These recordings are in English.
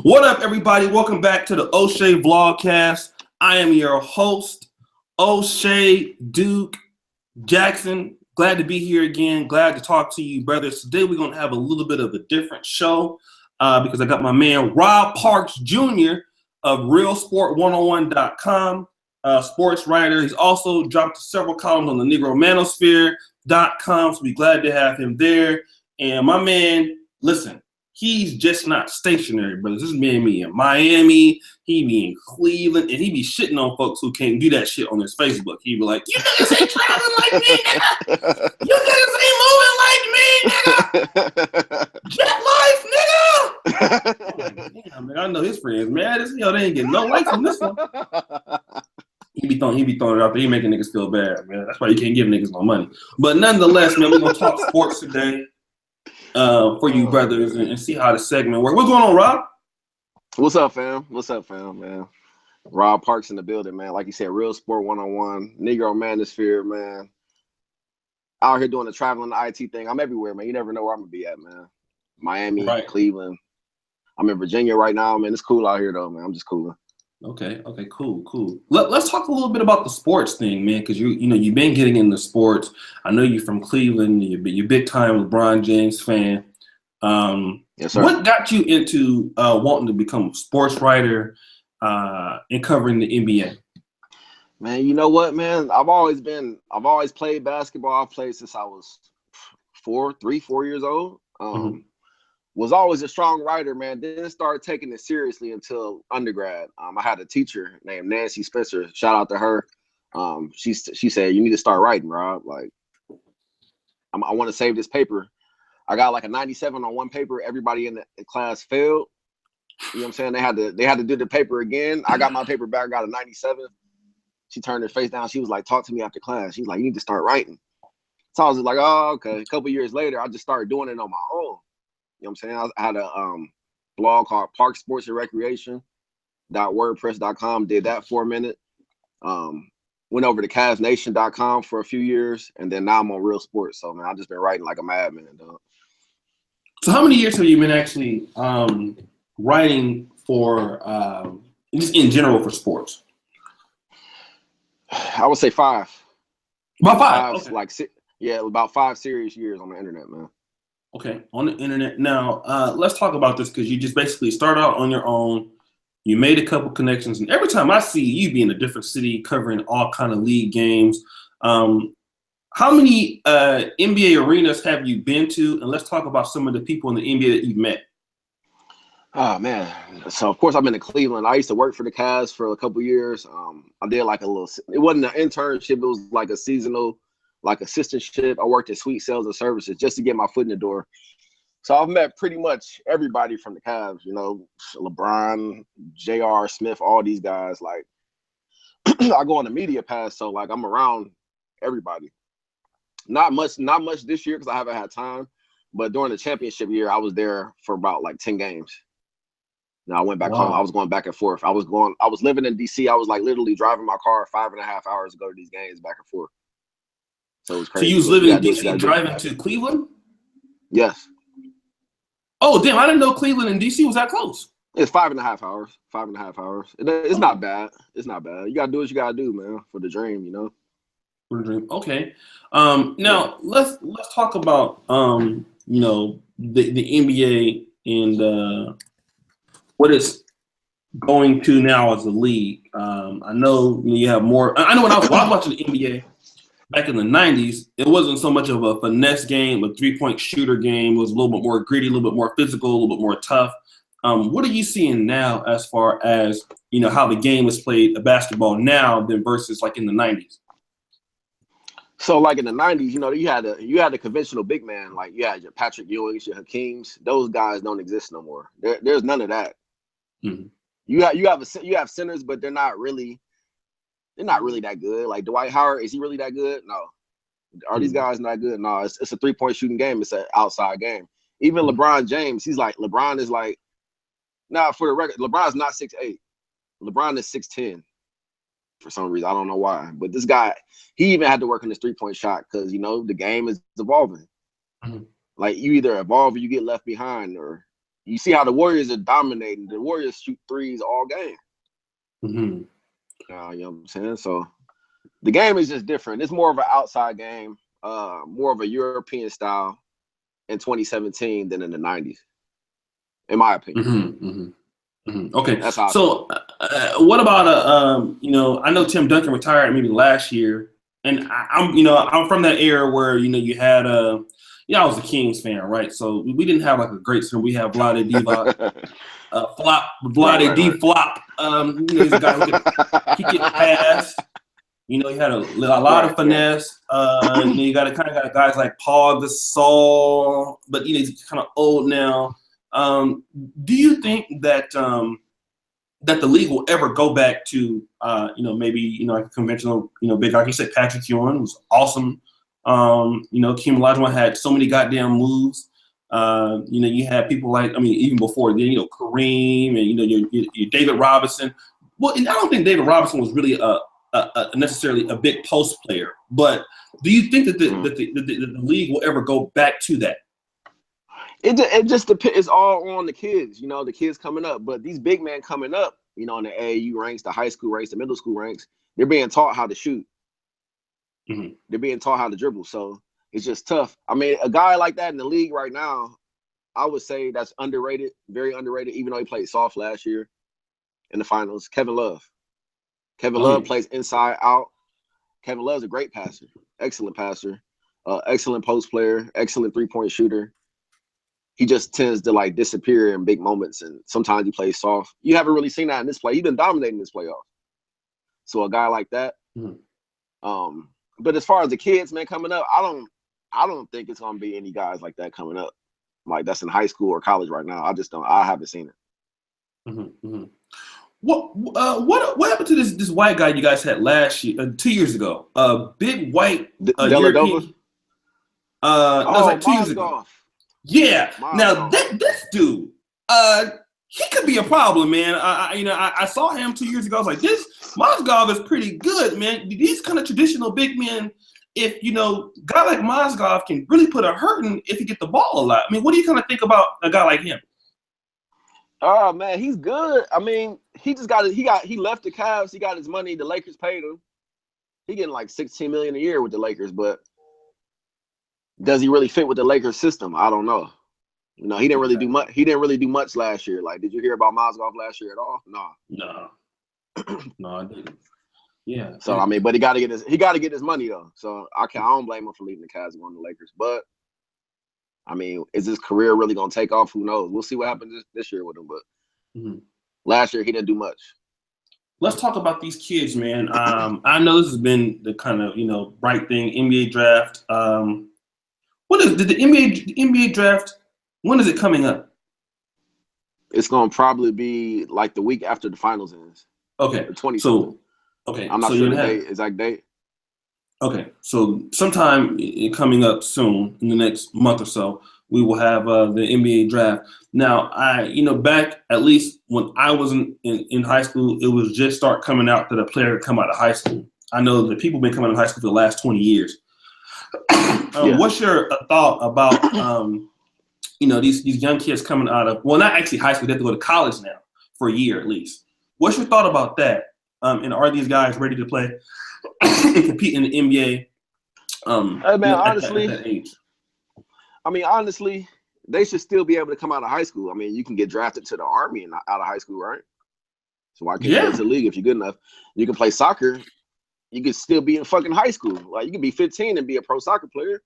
What up, everybody? Welcome back to the O'Shea Vlogcast. I am your host, O'Shea Duke Jackson. Glad to be here again. Glad to talk to you, brothers. Today we're going to have a little bit of a different show because I got my man Rob Parks Jr. of RealSport101.com, sports writer. He's also dropped several columns on the NegroManosphere.com, so we're glad to have him there. And my man, listen, he's just not stationary, brothers. This man be in Miami, he be in Cleveland, and he be shitting on folks who can't do that shit on his Facebook. He be like, you niggas ain't traveling like me, nigga. You niggas ain't moving like me, nigga. Jet life, nigga. Damn, man, I know his friends, man. This, they ain't getting no likes on this one. He be throwing it out there. He making niggas feel bad, man. That's why you can't give niggas no money. But nonetheless, man, we're gonna talk sports today. For you brothers and see how the segment works. What's going on, Rob? What's up, fam? What's up, fam, man? Rob Parks in the building, man. Like you said, Real Sport 101, Negro Manosphere, man. Out here doing the traveling the IT thing. I'm everywhere, man. You never know where I'm gonna be at, man. Miami, right. Cleveland. I'm in Virginia right now, man. It's cool out here though, man. I'm just cooling. Okay, cool. Let's talk a little bit about the sports thing, man, because you've been getting into sports. I know you're from Cleveland. You're big time LeBron James fan. Yes, sir. What got you into wanting to become a sports writer and covering the NBA? Man, you know what, man? I've always played basketball. I've played since I was 4 years old. Was always a strong writer, man. Didn't start taking it seriously until undergrad. I had a teacher named Nancy Spencer. Shout out to her. She said, you need to start writing, Rob. Like, I want to save this paper. I got like a 97 on one paper. Everybody in the class failed. You know what I'm saying? They had to do the paper again. I got my paper back. I got a 97. She turned her face down. She was like, talk to me after class. She's like, you need to start writing. So I was like, oh, okay. A couple years later, I just started doing it on my own. You know what I'm saying? I had a blog called Park Sports and Recreation.wordpress.com. Did that for a minute. Went over to CavsNation.com for a few years, and then now I'm on Real Sports. So man, I've just been writing like a madman, dog. So how many years have you been actually writing for just in general for sports? I would say 5. About 5. Okay. Like 6, yeah, about 5 serious years on the internet, man. Okay, on the internet. Now, let's talk about this because you just basically start out on your own. You made a couple connections, and every time I see you be in a different city covering all kind of league games, how many NBA arenas have you been to? And let's talk about some of the people in the NBA that you've met. Oh, man. So, of course, I've been to Cleveland. I used to work for the Cavs for a couple years. I did like a little – it wasn't an internship. It was like a seasonal – like assistantship. I worked at Sweet Sales and Services just to get my foot in the door. So I've met pretty much everybody from the Cavs, LeBron, J.R. Smith, all these guys. Like, I go on the media pass, so like I'm around everybody. Not much this year because I haven't had time. But during the championship year, I was there for about like 10 games. Now I went back home. I was going back and forth. I was living in DC. I was like literally driving my car 5.5 hours to go to these games back and forth. So it was crazy. So you was living in DC driving to Cleveland? Yes. Oh, damn. I didn't know Cleveland and DC was that close. It's 5.5 hours. 5.5 hours. It's not bad. It's not bad. You got to do what you got to do, man, for the dream, For the dream. Okay. Now, let's talk about, the NBA and what it's going to now as a league. I know you have more. I know when I was watching the NBA, back in the 90s, it wasn't so much of a finesse game, a three-point shooter game. It was a little bit more gritty, a little bit more physical, a little bit more tough. What are you seeing now as far as, how the game is played, basketball now than versus like in the 90s? So like in the 90s, you had a conventional big man. Like you had your Patrick Ewings, your Hakeems. Those guys don't exist no more. There's none of that. Mm-hmm. You have centers, but they're not really that good. Like Dwight Howard, is he really that good? No. Are these guys not good? No, it's a 3-point shooting game. It's an outside game. Even LeBron James, LeBron is like, now for the record, LeBron's not 6'8". LeBron is 6'10". For some reason, I don't know why. But this guy, he even had to work on his 3-point shot because, the game is evolving. Mm-hmm. Like you either evolve or you get left behind, or you see how the Warriors are dominating. The Warriors shoot threes all game. Mm-hmm. You know what I'm saying? So the game is just different. It's more of an outside game, more of a European style in 2017 than in the 90s, in my opinion. Mm-hmm. Mm-hmm. Mm-hmm. Okay. That's how So what about I know Tim Duncan retired maybe last year, and I'm from that era where you had I was a Kings fan, right? So we didn't have like a great center. We have Vlade Divac, Vlade D Flop. He's a guy he could pass. He had a lot of finesse. You got guys like Paul Gasol, but he's kind of old now. Do you think that that the league will ever go back to maybe like a conventional big, like you said, Patrick Ewing was awesome. Kim Olajuwon had so many goddamn moves. You had people like, even before then, Kareem and your David Robinson. Well, and I don't think David Robinson was really necessarily a big post player, but do you think that the league will ever go back to that? It just depends. It's all on the kids, the kids coming up. But these big men coming up, in the AAU ranks, the high school ranks, the middle school ranks, they're being taught how to shoot. Mm-hmm. They're being taught how to dribble. So it's just tough. A guy like that in the league right now, I would say that's underrated, very underrated, even though he played soft last year in the finals. Kevin Love. Kevin Love plays inside out. Kevin Love's a great passer, excellent passer, excellent post player, excellent three-point shooter. He just tends to disappear in big moments, and sometimes he plays soft. You haven't really seen that in this play. He's been dominating this playoff. So a guy like that. Mm-hmm. But as far as the kids, man, coming up, I don't think it's gonna be any guys like that coming up, like that's in high school or college right now. I haven't seen it. Mm-hmm. Mm-hmm. What happened to this white guy you guys had last year, 2 years ago? Big white European. That was like 2 years ago. Yeah. Now this dude, he could be a problem, man. I saw him 2 years ago. I was like, this Mozgov is pretty good, man. These kind of traditional big men, if guy like Mozgov can really put a hurting if he get the ball a lot. What do you kind of think about a guy like him? Oh man, he's good. He just he left the Cavs. He got his money. The Lakers paid him. He getting like $16 million a year with the Lakers, but does he really fit with the Lakers system? I don't know. He didn't really do much. He didn't really do much last year. Like, did you hear about Mozgov last year at all? No. No, I didn't. Yeah. So but he got to get his money though. So I don't blame him for leaving the Cavs and going to the Lakers. But is his career really gonna take off? Who knows? We'll see what happens this year with him. But last year he didn't do much. Let's talk about these kids, man. I know this has been the kind of bright thing, NBA draft. What is the NBA draft? When is it coming up? It's gonna probably be like the week after the finals ends. Okay. 20. So okay. I'm not sure the exact date. Okay. So sometime coming up soon, in the next month or so, we will have the NBA draft. Now, back at least when I was in high school, it was just start coming out that a player come out of high school. I know that people have been coming out of high school for the last 20 years. What's your thought about these young kids coming out of, well, not actually high school, they have to go to college now for a year at least. What's your thought about that? And are these guys ready to play and compete in the NBA? Hey man, honestly, at that age? Honestly, they should still be able to come out of high school. You can get drafted to the Army and out of high school, right? So why can't you go to the league if you're good enough? You can play soccer. You can still be in fucking high school. Like, you can be 15 and be a pro soccer player.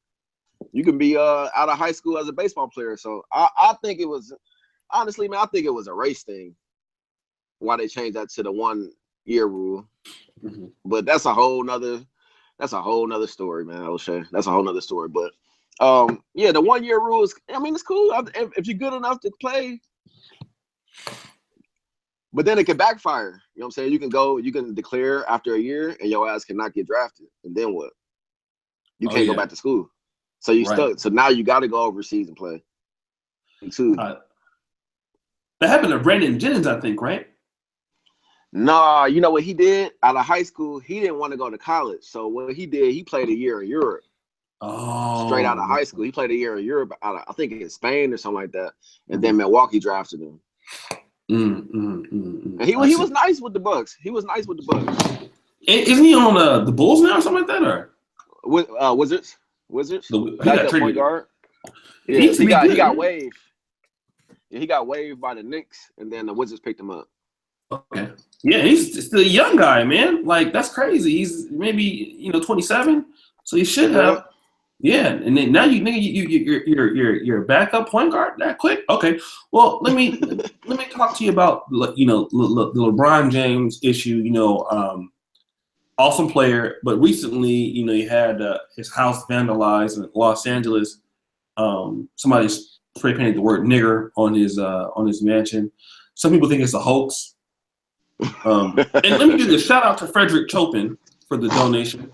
You can be out of high school as a baseball player. So I think it was, honestly, man, I think it was a race thing. Why they changed that to the 1 year rule. Mm-hmm. But that's a whole nother story, man, O'Shea. That's a whole nother story. But the 1 year rule is, it's cool. If you're good enough to play. But then it can backfire. You know what I'm saying? You can declare after a year and your ass cannot get drafted. And then what? You can't go back to school. So you stuck. So now you got to go overseas and play. That happened to Brandon Jennings, I think, right? Nah, you know what he did? Out of high school, he didn't want to go to college. So what he did, he played a year in Europe. straight out of high school. He played a year in Europe, I think in Spain or something like that, and then Milwaukee drafted him. And he was nice with the Bucks. He was nice with the Bucks. Isn't he on the Bulls now or something like that? Or Wizards? Backup point guard. Yeah, he got waived. Yeah, he got waived by the Knicks, and then the Wizards picked him up. Okay. Yeah, he's still a young guy, man. Like, that's crazy. He's maybe 27, so he should have. Yeah, and then now you're a backup point guard that quick. Okay, well let me talk to you about the LeBron James issue. Awesome player, but recently he had his house vandalized in Los Angeles. Somebody spray painted the word "nigger" on his mansion. Some people think it's a hoax. And let me do this. Shout out to Frederick Chopin for the donation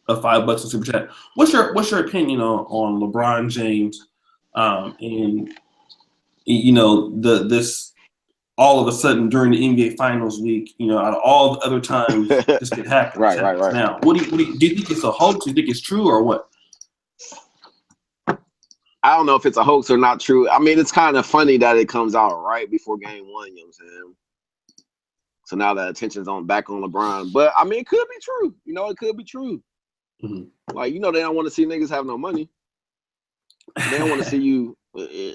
of $5 in super chat. What's your opinion on LeBron James and this all of a sudden during the NBA Finals week, out of all the other times this could happen. Right. Now, do you think it's a hoax? Do you think it's true or what? I don't know if it's a hoax or not true. I mean, it's kind of funny that it comes out right before game 1, you know what I'm saying? So now the attention's back on LeBron. But I mean, it could be true. It could be true. Mm-hmm. Like, they don't want to see niggas have no money. They don't want to see you.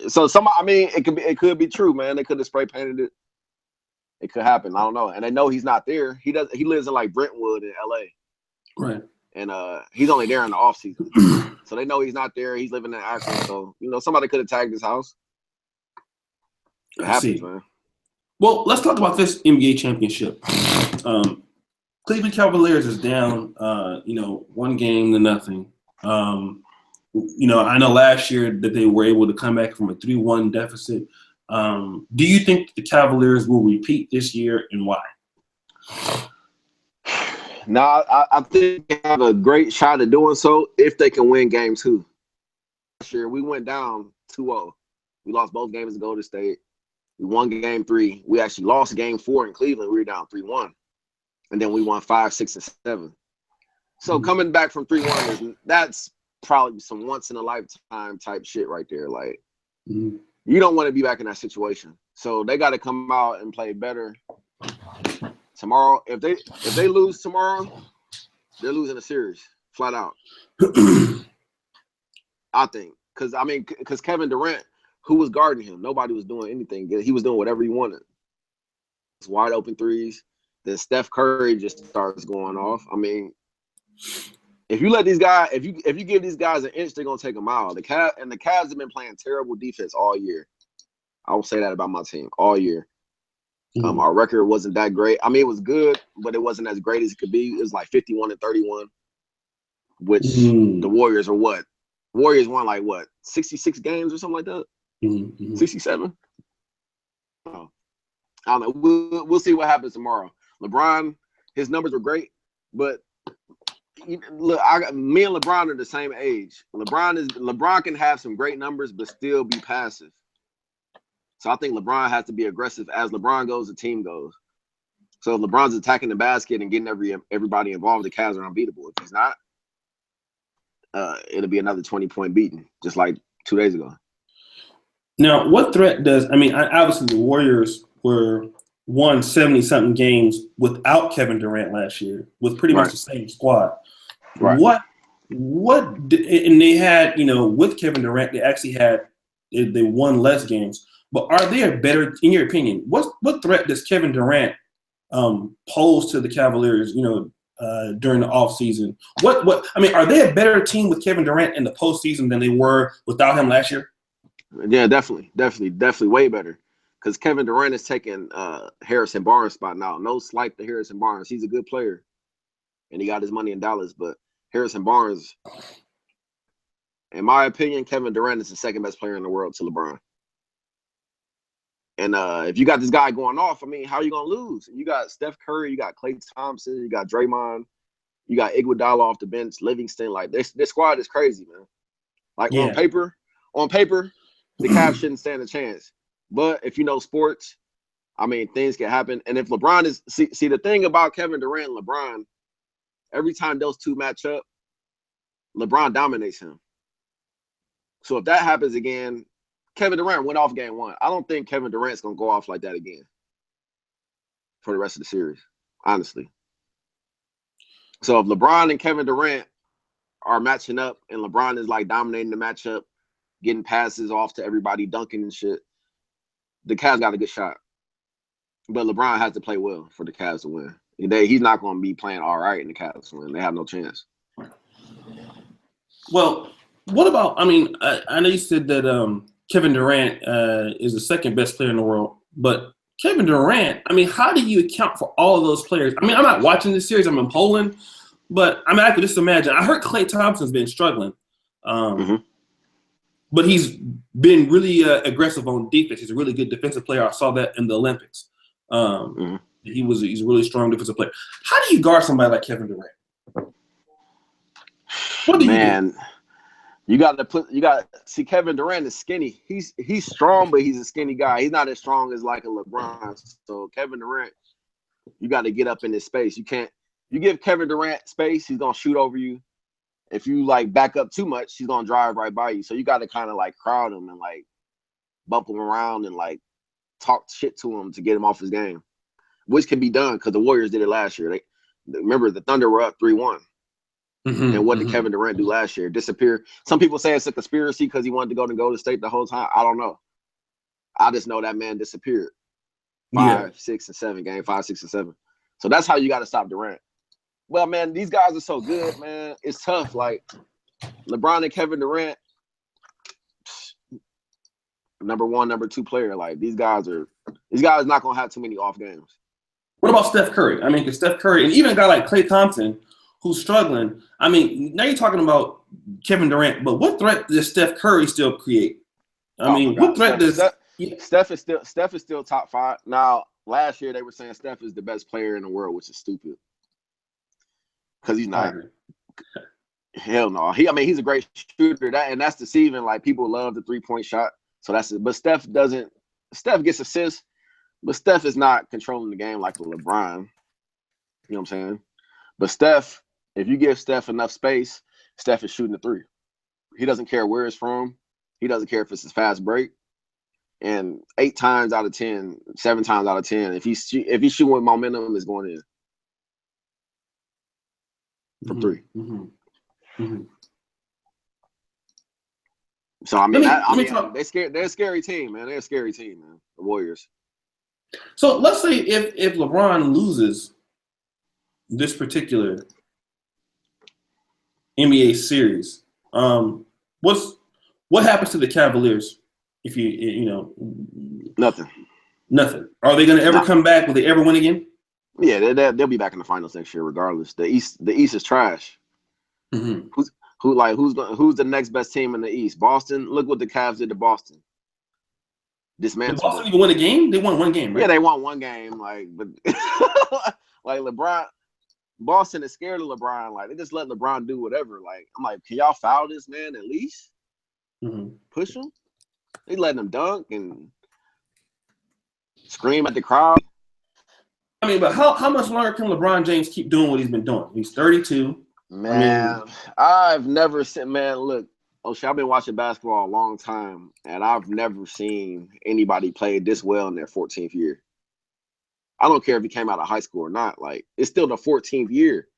So it could be true, man. They could have spray painted it. It could happen. I don't know. And they know he's not there. He lives in like Brentwood in LA. Right. And he's only there in the off season. So they know he's not there. He's living in Akron. So, somebody could have tagged his house. It happens, man. Well, let's talk about this NBA championship. Cleveland Cavaliers is down, 1 game to nothing. I know last year that they were able to come back from a 3-1 deficit. Do you think the Cavaliers will repeat this year, and why? No, I think they have a great shot at doing so if they can win game 2. Last year, we went down 2-0. We lost both games to Golden State. We won game 3. We actually lost game 4 in Cleveland. We were down 3-1. And then we won 5, 6, and 7. So coming back from 3-1, that's probably some once-in-a-lifetime type shit right there. Like, you don't want to be back in that situation. So they got to come out and play better tomorrow. If they lose tomorrow, they're losing a series, flat out. I think. Because Kevin Durant, who was guarding him? Nobody was doing anything. He was doing whatever he wanted. It's wide open threes. Then Steph Curry just starts going off. I mean, if you let these guys, if you give these guys an inch, they're gonna take a mile. The Cavs have been playing terrible defense all year. I will say that about my team all year. Our record wasn't that great. I mean, it was good, but it wasn't as great as it could be. It was like 51-31, which the Warriors are what? Warriors won like what? 66 games or something like that. 67. Oh. I don't know. We'll see what happens tomorrow. LeBron, his numbers were great, but look, me and LeBron are the same age. LeBron can have some great numbers, but still be passive. So I think LeBron has to be aggressive. As LeBron goes, the team goes. So if LeBron's attacking the basket and getting everybody involved, the Cavs are unbeatable. If he's not, it'll be another 20-point beating, just like 2 days ago. Now, what threat does? I mean, obviously the Warriors won 70-something games without Kevin Durant last year, with pretty much the same squad. Right. And they had, with Kevin Durant, they won less games. But are they a better, in your opinion, what threat does Kevin Durant pose to the Cavaliers, during the offseason? Are they a better team with Kevin Durant in the postseason than they were without him last year? Yeah, definitely way better. Because Kevin Durant is taking Harrison Barnes' spot now. No slight to Harrison Barnes. He's a good player. And he got his money in Dallas. But Harrison Barnes, in my opinion, Kevin Durant is the second best player in the world to LeBron. And if you got this guy going off, I mean, how are you going to lose? You got Steph Curry, you got Klay Thompson, you got Draymond, you got Iguodala off the bench, Livingston. Like, this squad is crazy, man. Like, on paper, the Cavs shouldn't stand a chance. But if you know sports, I mean, things can happen. And if LeBron is – see, the thing about Kevin Durant and LeBron, every time those two match up, LeBron dominates him. So if that happens again, Kevin Durant went off game 1. I don't think Kevin Durant's gonna go off like that again for the rest of the series, honestly. So if LeBron and Kevin Durant are matching up and LeBron is like dominating the matchup, getting passes off to everybody, dunking and shit, the Cavs got a good shot. But LeBron has to play well for the Cavs to win. He's not going to be playing all right in the Cavs to win. They have no chance. Well, what about, I mean, I know you said that Kevin Durant is the second best player in the world, but Kevin Durant, I mean, how do you account for all of those players? I mean, I'm not watching this series. I'm in Poland. But I mean, I could just imagine. I heard Klay Thompson's been struggling. But he's been really aggressive on defense. He's a really good defensive player. I saw that in the Olympics. He's a really strong defensive player. How do you guard somebody like Kevin Durant? What do you do? You got to see Kevin Durant is skinny. He's strong, but he's a skinny guy. He's not as strong as like a LeBron. So Kevin Durant, you got to get up in his space. You give Kevin Durant space, he's gonna shoot over you. If you like back up too much, he's gonna drive right by you. So you got to kind of like crowd him and like bump him around and like talk shit to him to get him off his game, which can be done because the Warriors did it last year. Remember the Thunder were up 3-1. And what did Kevin Durant do last year? Disappear. Some people say it's a conspiracy because he wanted to go to Golden State the whole time. I don't know. I just know that man disappeared. 5, 6, and 7 game, 5, 6, and 7. So that's how you got to stop Durant. Well, man, these guys are so good, man. It's tough. Like LeBron and Kevin Durant, number 1, number 2 player. Like these guys not gonna have too many off games. What about Steph Curry? I mean, because Steph Curry and even a guy like Klay Thompson, who's struggling. I mean, now you're talking about Kevin Durant, but what threat does Steph Curry still create? What threat does Steph is still top 5. Now, last year they were saying Steph is the best player in the world, which is stupid. Because he's not. Hell no. He's a great shooter. That's deceiving. Like people love the 3-point shot. So that's it. But Steph gets assists, but Steph is not controlling the game like LeBron. You know what I'm saying? But Steph, if you give Steph enough space, Steph is shooting the 3. He doesn't care where it's from. He doesn't care if it's his fast break. And 8 times out of 10, 7 times out of 10, if he's shooting with momentum, it's going in. From 3. So they're a scary team, man. They're a scary team, man. The Warriors. So let's say if LeBron loses this particular NBA series, what happens to the Cavaliers? If nothing. Are they going to ever come back? Will they ever win again? Yeah, they'll be back in the finals next year, regardless. The East is trash. Who's the next best team in the East? Boston. Look what the Cavs did to Boston. Dismantled. Did Boston even win a game? They won one game, right? Yeah, they won one game. But like LeBron, Boston is scared of LeBron. Like they just let LeBron do whatever. Like I'm like, can y'all foul this man at least? Push him. They letting him dunk and scream at the crowd. I mean, but how much longer can LeBron James keep doing what he's been doing? He's 32. Man, I've never seen. Man, look, I've been watching basketball a long time, and I've never seen anybody play this well in their 14th year. I don't care if he came out of high school or not. Like, it's still the 14th year.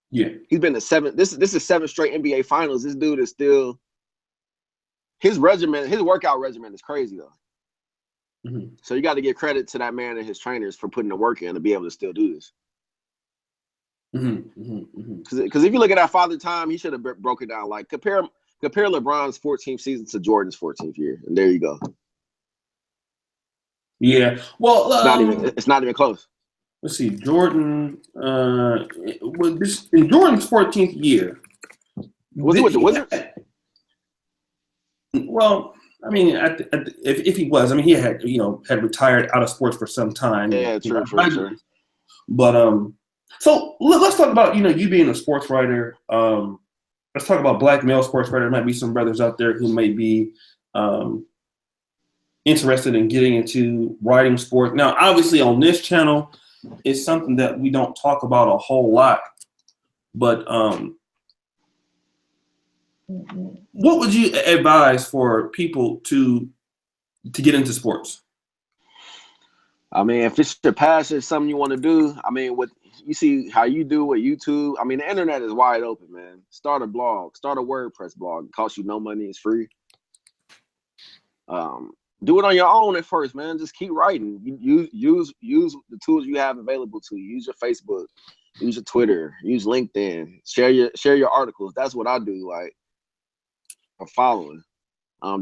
Yeah, he's been to 7. This is 7 straight NBA finals. This dude is still. His workout regimen is crazy though. So you got to give credit to that man and his trainers for putting the work in to be able to still do this. Because if you look at that Father Time, he should have broke it down. Like compare LeBron's 14th season to Jordan's 14th year, and there you go. Yeah, well, it's not even close. Let's see, Jordan. In Jordan's 14th year, was he with the Wizards? Well, I mean, if he was, I mean, he had retired out of sports for some time. Yeah, true. But so let's talk about you being a sports writer. Let's talk about black male sports writer. There might be some brothers out there who may be interested in getting into writing sports. Now, obviously, on this channel, it's something that we don't talk about a whole lot, but What would you advise for people to get into sports? I mean, if it's your passion, something you want to do, I mean, what you see how you do with YouTube, I mean, the internet is wide open, man. Start a blog, start a WordPress blog. It costs you no money, it's free. Do it on your own at first, man. Just keep writing. Use the tools you have available to you. Use your Facebook, use your Twitter, use LinkedIn. Share your articles. That's what I do. Like, I'm following.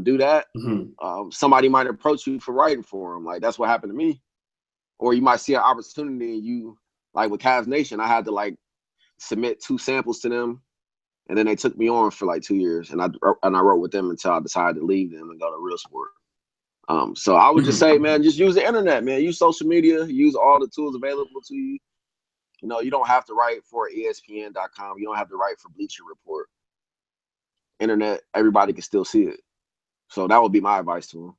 Do that. Mm-hmm. Somebody might approach you for writing for them. Like, that's what happened to me. Or you might see an opportunity and you, like with Cavs Nation, I had to like submit 2 samples to them, and then they took me on for like 2 years, and I wrote with them until I decided to leave them and go to Real Sport. So I would just say, man, just use the internet, man. Use social media, use all the tools available to you. You know, you don't have to write for ESPN.com. You don't have to write for Bleacher Report. Internet, everybody can still see it. So that would be my advice to them.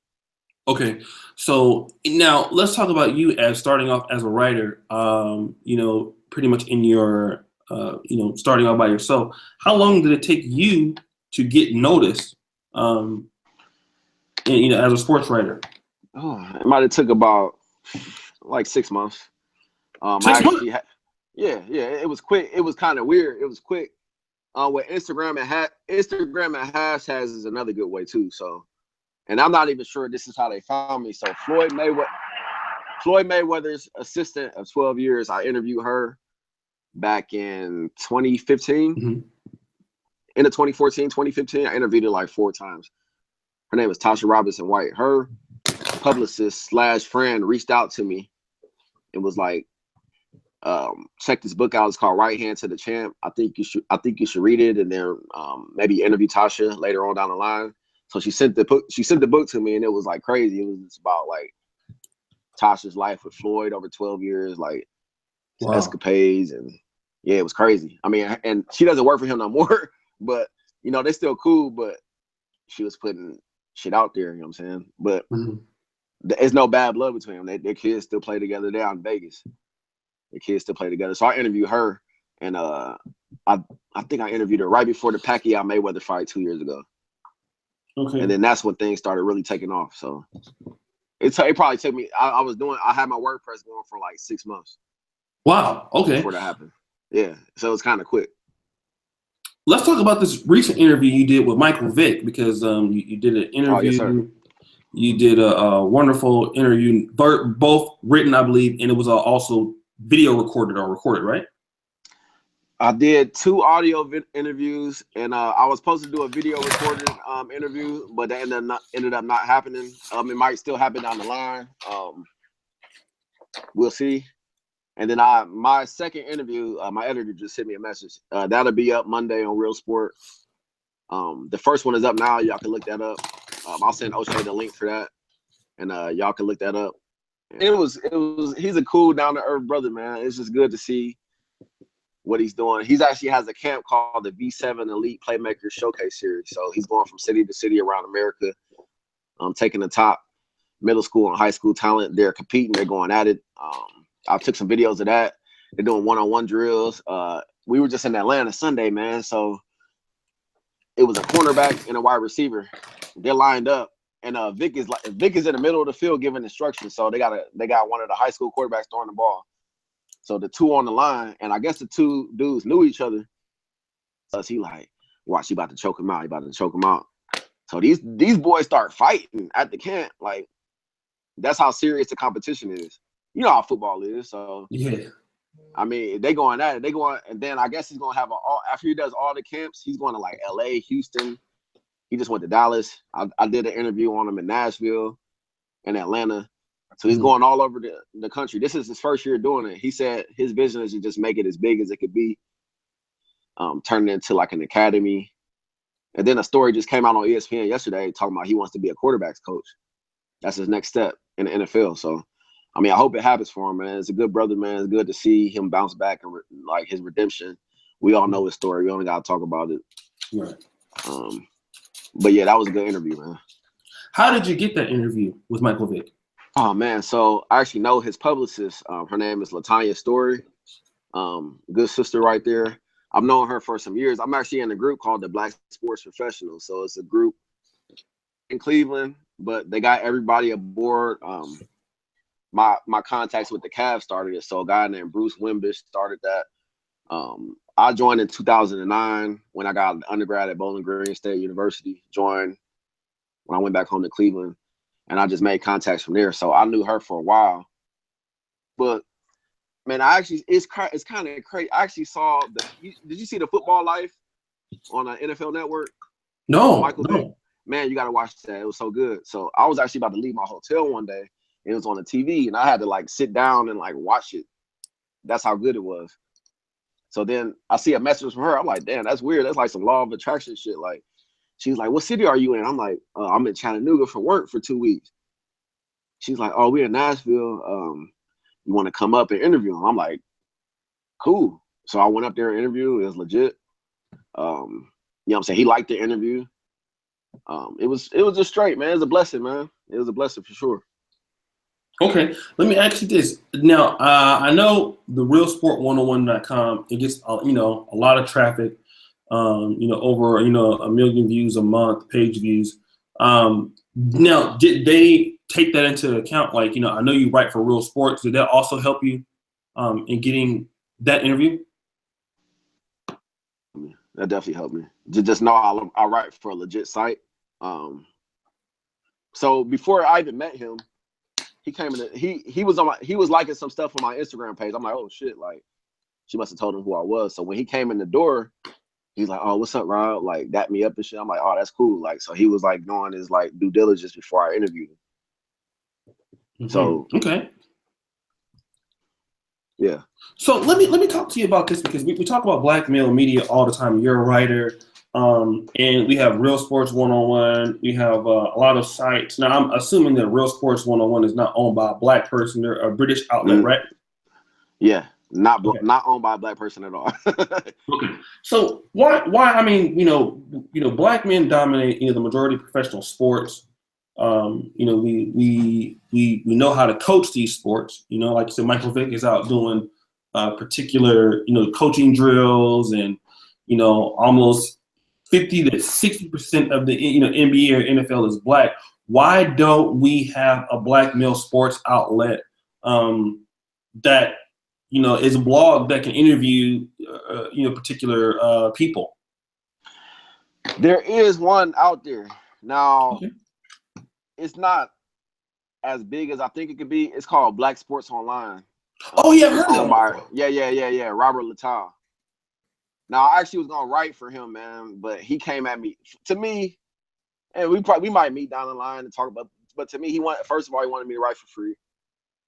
Okay, so now let's talk about you as starting off as a writer. You know, pretty much in your, you know, starting off by yourself. How long did it take you to get noticed? You know, as a sports writer. Oh, it might have took about like 6 months. 6 months. Yeah, it was quick. It was kind of weird. It was quick. With Instagram and hashtags is another good way too. So, and I'm not even sure this is how they found me. So Floyd Mayweather's assistant of 12 years, I interviewed her back in 2015. Mm-hmm. Into 2014, 2015, I interviewed her like 4 times. Her name is Tasha Robinson White. Her publicist / friend reached out to me and was like, check this book out. It's called Right Hand to the Champ. I think you should read it, and then maybe interview Tasha later on down the line. So she sent the book to me, and it was like crazy. It was about like Tasha's life with Floyd over 12 years, like his escapades, and yeah, it was crazy. I mean, and she doesn't work for him no more, but you know, they're still cool, but she was putting shit out there, you know what I'm saying? But there's no bad blood between them. Their kids still play together. They're out in Vegas. The kids still play together. So I interviewed her, and I think I interviewed her right before the Pacquiao Mayweather fight 2 years ago. Okay. And then that's when things started really taking off. So it probably took me. I had my WordPress going for like 6 months. Wow. Okay. Before that happened. Yeah. So it's kind of quick. Let's talk about this recent interview you did with Michael Vick, because you did an interview. Oh, yes, sir. You did a wonderful interview, both written, I believe, and it was also video recorded, right? I did 2 audio interviews, and I was supposed to do a video recorded interview, but that ended up not happening. It might still happen down the line. We'll see. And then my second interview, my editor just sent me a message. That'll be up Monday on Real Sport. The first one is up now. Y'all can look that up. I'll send O'Shea the link for that, and y'all can look that up. He's a cool, down to earth brother, man. It's just good to see what he's doing. He's actually has a camp called the V7 Elite Playmakers Showcase Series. So he's going from city to city around America, taking the top middle school and high school talent. They're competing. They're going at it. I took some videos of that. They're doing one-on-one drills. We were just in Atlanta Sunday, man. So it was a cornerback and a wide receiver. They're lined up, and Vick is in the middle of the field giving instructions. So they got one of the high school quarterbacks throwing the ball. So the 2 on the line, and I guess the 2 dudes knew each other. So he like, watch, he about to choke him out. So these boys start fighting at the camp. Like, that's how serious the competition is. You know how football is. So yeah. I mean, they going at it. And then I guess he's gonna have after he does all the camps, he's going to like LA, Houston. He just went to Dallas. I did an interview on him in Nashville and Atlanta. So he's going all over the country. This is his first year doing it. He said his vision is to just make it as big as it could be, turn it into like an academy. And then a story just came out on ESPN yesterday talking about he wants to be a quarterback's coach. That's his next step in the NFL. So, I mean, I hope it happens for him, man. It's a good brother, man. It's good to see him bounce back and like his redemption. We all know his story. We only got to talk about it. Right. But yeah, that was a good interview, man. How did you get that interview with Michael Vick? Oh man, so I actually know his publicist. Her name is LaTanya Story. Good sister right there. I've known her for some years. I'm actually in a group called the Black Sports Professionals. So it's a group in Cleveland, but they got everybody aboard. My contacts with the Cavs started it. So a guy named Bruce Wimbish started that. I joined in 2009 when I got an undergrad at Bowling Green State University. Joined when I went back home to Cleveland, and I just made contacts from there. So I knew her for a while. But man, it's kind of crazy. I actually saw did you see the Football Life on the NFL Network? No, Michael Vick? no. Man, you got to watch that. It was so good. So I was actually about to leave my hotel one day. It was on the TV, and I had to like sit down and like watch it. That's how good it was. So then I see a message from her. I'm like, damn, that's weird. That's like some law of attraction shit. Like, she's like, what city are you in? I'm like, I'm in Chattanooga for work for 2 weeks. She's like, oh, we're in Nashville. You want to come up and interview him? I'm like, cool. So I went up there and interviewed. It was legit. You know what I'm saying? He liked the interview. It was just straight, man. It was a blessing, man. It was a blessing for sure. Okay, let me ask you this. Now, I know the realsport101.com, it gets, a lot of traffic, over, 1 million views a month, page views. Now, did they take that into account? Like, I know you write for Real Sports. Did that also help you in getting that interview? That definitely helped me. Just know I write for a legit site. So before I even met him, he came in. He was liking some stuff on my Instagram page. I'm like, oh shit, like she must have told him who I was. So when he came in the door, he's like, oh, what's up, Rob? Like, dap me up and shit. I'm like, oh, that's cool. Like, so he was like doing his like due diligence before I interviewed him. Mm-hmm. So okay. Yeah. So let me talk to you about this, because we talk about black male media all the time. You're a writer, and we have Real Sports 101. We have a lot of sites. Now, I'm assuming that Real Sports 101 is not owned by a black person. They're a British outlet, right? Yeah, not owned by a black person at all. Okay. So why? I mean, black men dominate the majority of professional sports. We know how to coach these sports. Like you said, Michael Vick is out doing particular coaching drills, and almost 50 to 60% of the NBA or NFL is black. Why don't we have a black male sports outlet that is a blog that can interview particular people? There is one out there now. Okay. It's not as big as I think it could be. It's called Black Sports Online. Oh yeah, heard of him. Yeah. Robert Littell. Now I actually was gonna write for him, man, but he came at me. To me, and we might meet down the line and talk about. But to me, first of all, he wanted me to write for free.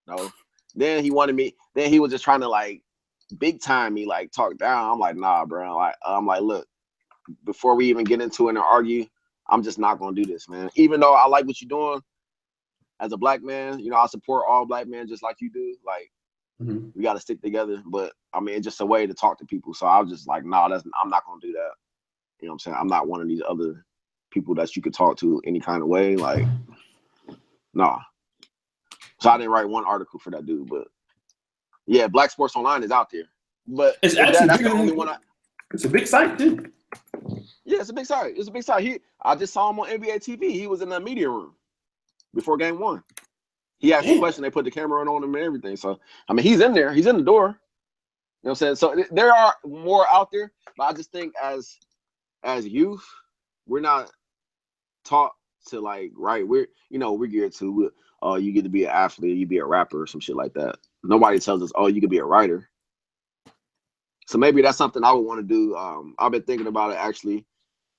No, then he was just trying to like big time me, like talk down. I'm like, nah, bro. I'm like, look, before we even get into it and argue, I'm just not gonna do this, man. Even though I like what you're doing as a black man, I support all black men just like you do. Like, we got to stick together. But I mean, it's just a way to talk to people. So I was just like, nah, I'm not gonna do that. You know what I'm saying? I'm not one of these other people that you could talk to any kind of way. Like, nah. So I didn't write one article for that dude. But yeah, Black Sports Online is out there. But it's actually that's the only one. It's a big site too. Yeah, it's a big site. I just saw him on NBA TV. He was in the media room before game 1. He asked a question. They put the camera on him and everything. So, I mean, he's in there. He's in the door. You know what I'm saying? So there are more out there. But I just think as youth, we're not taught to like, right? We're geared to, you get to be an athlete, you be a rapper or some shit like that. Nobody tells us, oh, you could be a writer. So maybe that's something I would want to do. I've been thinking about it, actually,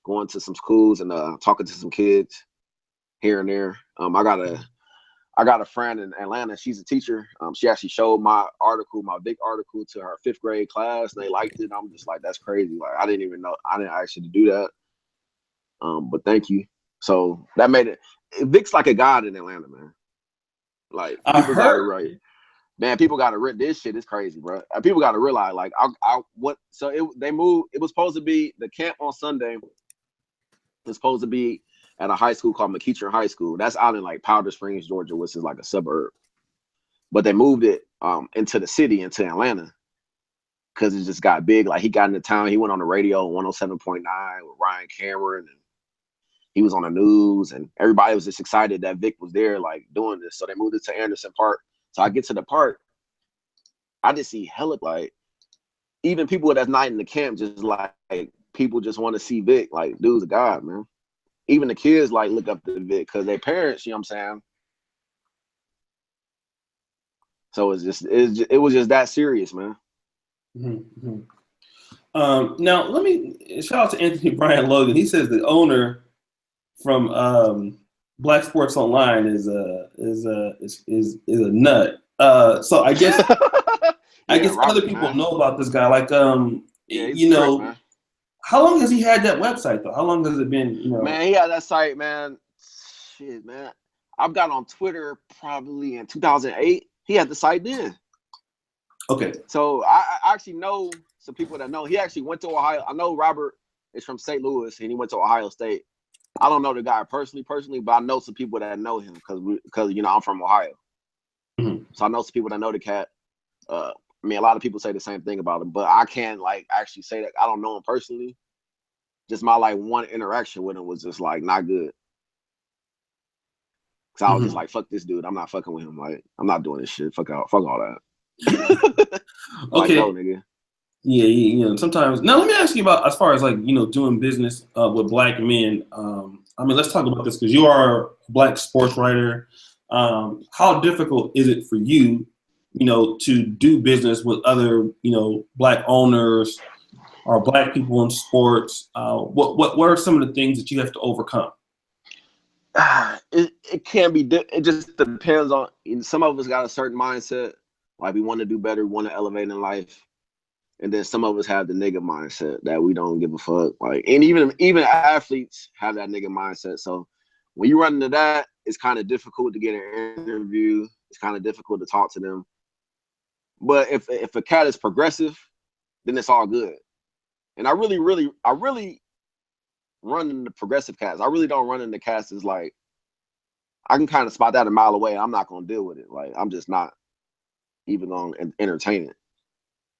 going to some schools and talking to some kids here and there. I got a friend in Atlanta. She's a teacher. She actually showed my Vick article to her 5th grade class, and they liked it. I'm just like, that's crazy. Like, I didn't even know. I didn't actually do that. But thank you. So that made it. Vick's like a god in Atlanta, man. Like, people got it right. Man, people got to read this shit. It's crazy, bro. People got to realize, like, they moved. It was supposed to be the camp on Sunday. It's supposed to be at a high school called McEachern High School. That's out in like Powder Springs, Georgia, which is like a suburb. But they moved it into the city, into Atlanta. because it just got big. Like he got into town, he went on the radio 107.9 with Ryan Cameron, and he was on the news, and everybody was just excited that Vick was there, like doing this. So they moved it to Anderson Park. So I get to the park, I just see hella like even people that's not in the camp, just like people just want to see Vick. Like, dude's a god, man. Even the kids like look up to Vick because their parents, you know what I'm saying? So it was just that serious, man. Mm-hmm. Now let me shout out to Anthony Brian Logan. He says the owner from Black Sports Online is a nut. So I guess I guess Robert, other people man. know about this guy. Like he's you know, trick, man. how long has he had that website though? How long has it been? You know, man, he had that site, man. Shit, man. I've got on Twitter probably in 2008. He had the site then. Okay. So I actually know some people that know. He actually went to Ohio. I know Robert is from St. Louis, and he went to Ohio State. I don't know the guy personally, but I know some people that know him because you know I'm from Ohio. Mm-hmm. So I know some people that know the cat. I mean, a lot of people say the same thing about him, but I can't like actually say that I don't know him personally. Just my like one interaction with him was just like not good. Cause I was just like, fuck this dude. I'm not fucking with him. Like, I'm not doing this shit. Fuck all that. Like, Okay. no, nigga. Yeah, you know, sometimes. Now, let me ask you about as far as like, you know, doing business with black men. I mean, let's talk about this because you are a black sports writer. How difficult is it for you, you know, to do business with other, you know, black owners or black people in sports? What are some of the things that you have to overcome? It can be. It just depends on. Some of us got a certain mindset, like we want to do better, want to elevate in life, and then some of us have the nigga mindset that we don't give a fuck. Like, and even athletes have that nigga mindset. So when you run into that, it's kind of difficult to get an interview. It's kind of difficult to talk to them. But if a cat is progressive, then it's all good. And I really run into progressive cats. I really don't run into cats as like I can kind of spot that a mile away. I'm not gonna deal with it. Like I'm just not even gonna entertain it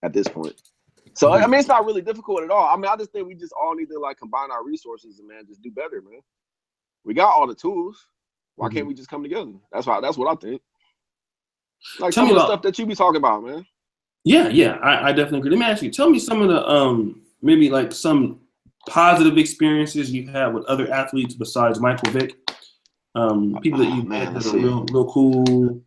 at this point. So I mean, it's not really difficult at all. I mean, I just think we just all need to like combine our resources and man, just do better, man. We got all the tools. Why can't we just come together? That's what I think. Like some of the stuff that you be talking about, man. Yeah, I definitely agree. Let me ask you. Tell me some of the maybe like some positive experiences you've had with other athletes besides Michael Vick. People that you've met that are real cool.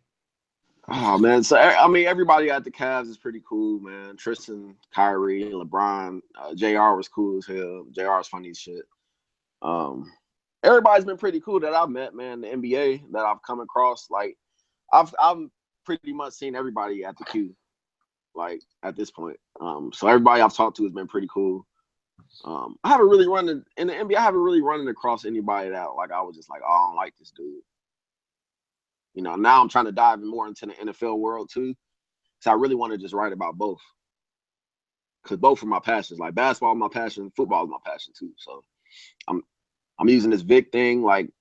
Oh man, so I mean, everybody at the Cavs is pretty cool, man. Tristan, Kyrie, LeBron, JR was cool as hell. JR is funny as shit. Everybody's been pretty cool that I've met, man. The NBA that I've come across, like I've pretty much seen everybody at the Q, like at this point. So everybody I've talked to has been pretty cool. I haven't really run in the NBA. I haven't really run across anybody that like I was just like, oh, I don't like this dude. You know, now I'm trying to dive more into the NFL world too. So I really want to just write about both. Because both are my passions. Like basketball is my passion, football is my passion too. So I'm using this Vick thing like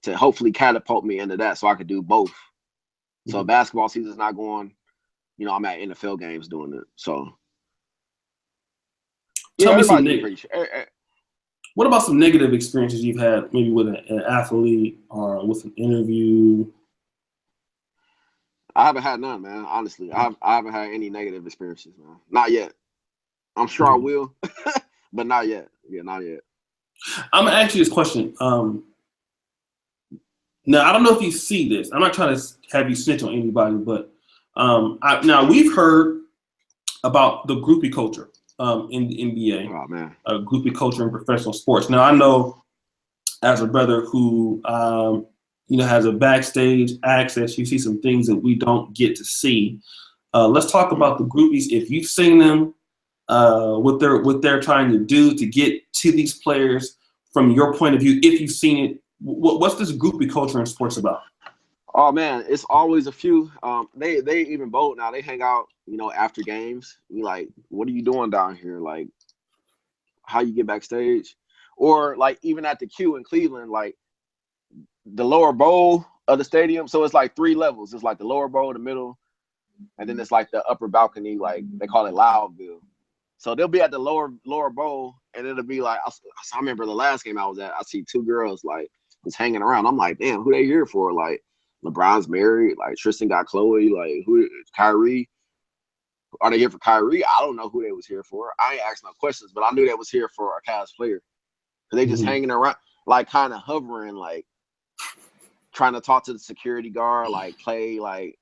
to hopefully catapult me into that so I could do both. So basketball season's not going, you know, I'm at NFL games doing it. So Tell me some what about some negative experiences you've had, maybe with an athlete or with an interview? I haven't had none, man. Honestly, I haven't had any negative experiences, man. Not yet. I'm sure I will, but not yet. Yeah, not yet. I'm gonna ask you this question. Now I don't know if you see this. I'm not trying to have you snitch on anybody, but now we've heard about the groupie culture in the NBA. Oh man, groupie culture in professional sports. Now I know, as a brother who you know has a backstage access, you see some things that we don't get to see. Let's talk about the groupies. If you've seen them, what they're trying to do to get to these players from your point of view, if you've seen it, what's this groupie culture in sports about? Oh man, it's always a few. They even vote now. They hang out, you know, after games. You like, what are you doing down here? Like, how you get backstage? Or like even at the Q in Cleveland, like the lower bowl of the stadium. So it's like 3 levels. It's like the lower bowl, the middle, and then it's like the upper balcony, like they call it Loud View. So they'll be at the lower bowl, and it'll be like I remember the last game I was at. I see two girls like just hanging around. I'm like, damn, who they here for? Like LeBron's married. Like Tristan got Chloe. Like who? Kyrie. Are they here for Kyrie? I don't know who they was here for. I ain't asked no questions, but I knew they was here for a Cavs player. They just hanging around, like kind of hovering, like trying to talk to the security guard, like play, like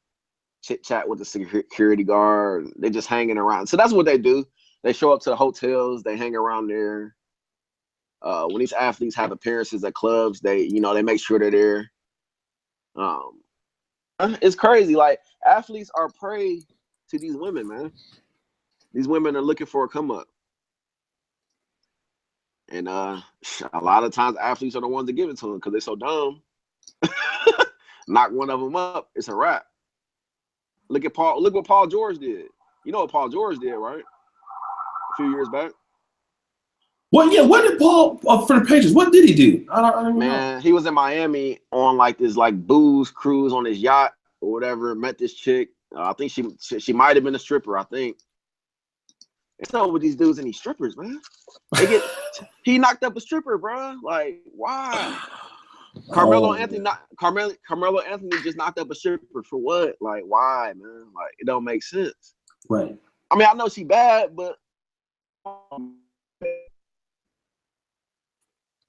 chit chat with the security guard. They just hanging around. So that's what they do. They show up to the hotels. They hang around there. When these athletes have appearances at clubs, they make sure they're there. It's crazy. Like athletes are prey to these women, man. These women are looking for a come up. And a lot of times athletes are the ones that give it to them because they're so dumb. Knock one of them up, it's a wrap. Look what Paul George did. You know what Paul George did, right? A few years back. Well, yeah. What did Paul for the Patriots? What did he do? I don't know. He was in Miami on like this like booze cruise on his yacht or whatever. Met this chick. I think she might have been a stripper. I think. It's not with these dudes and these strippers, man. He knocked up a stripper, bro. Like why? Carmelo Anthony just knocked up a stripper for what? Like why, man? Like it don't make sense. Right. I mean, I know she bad, but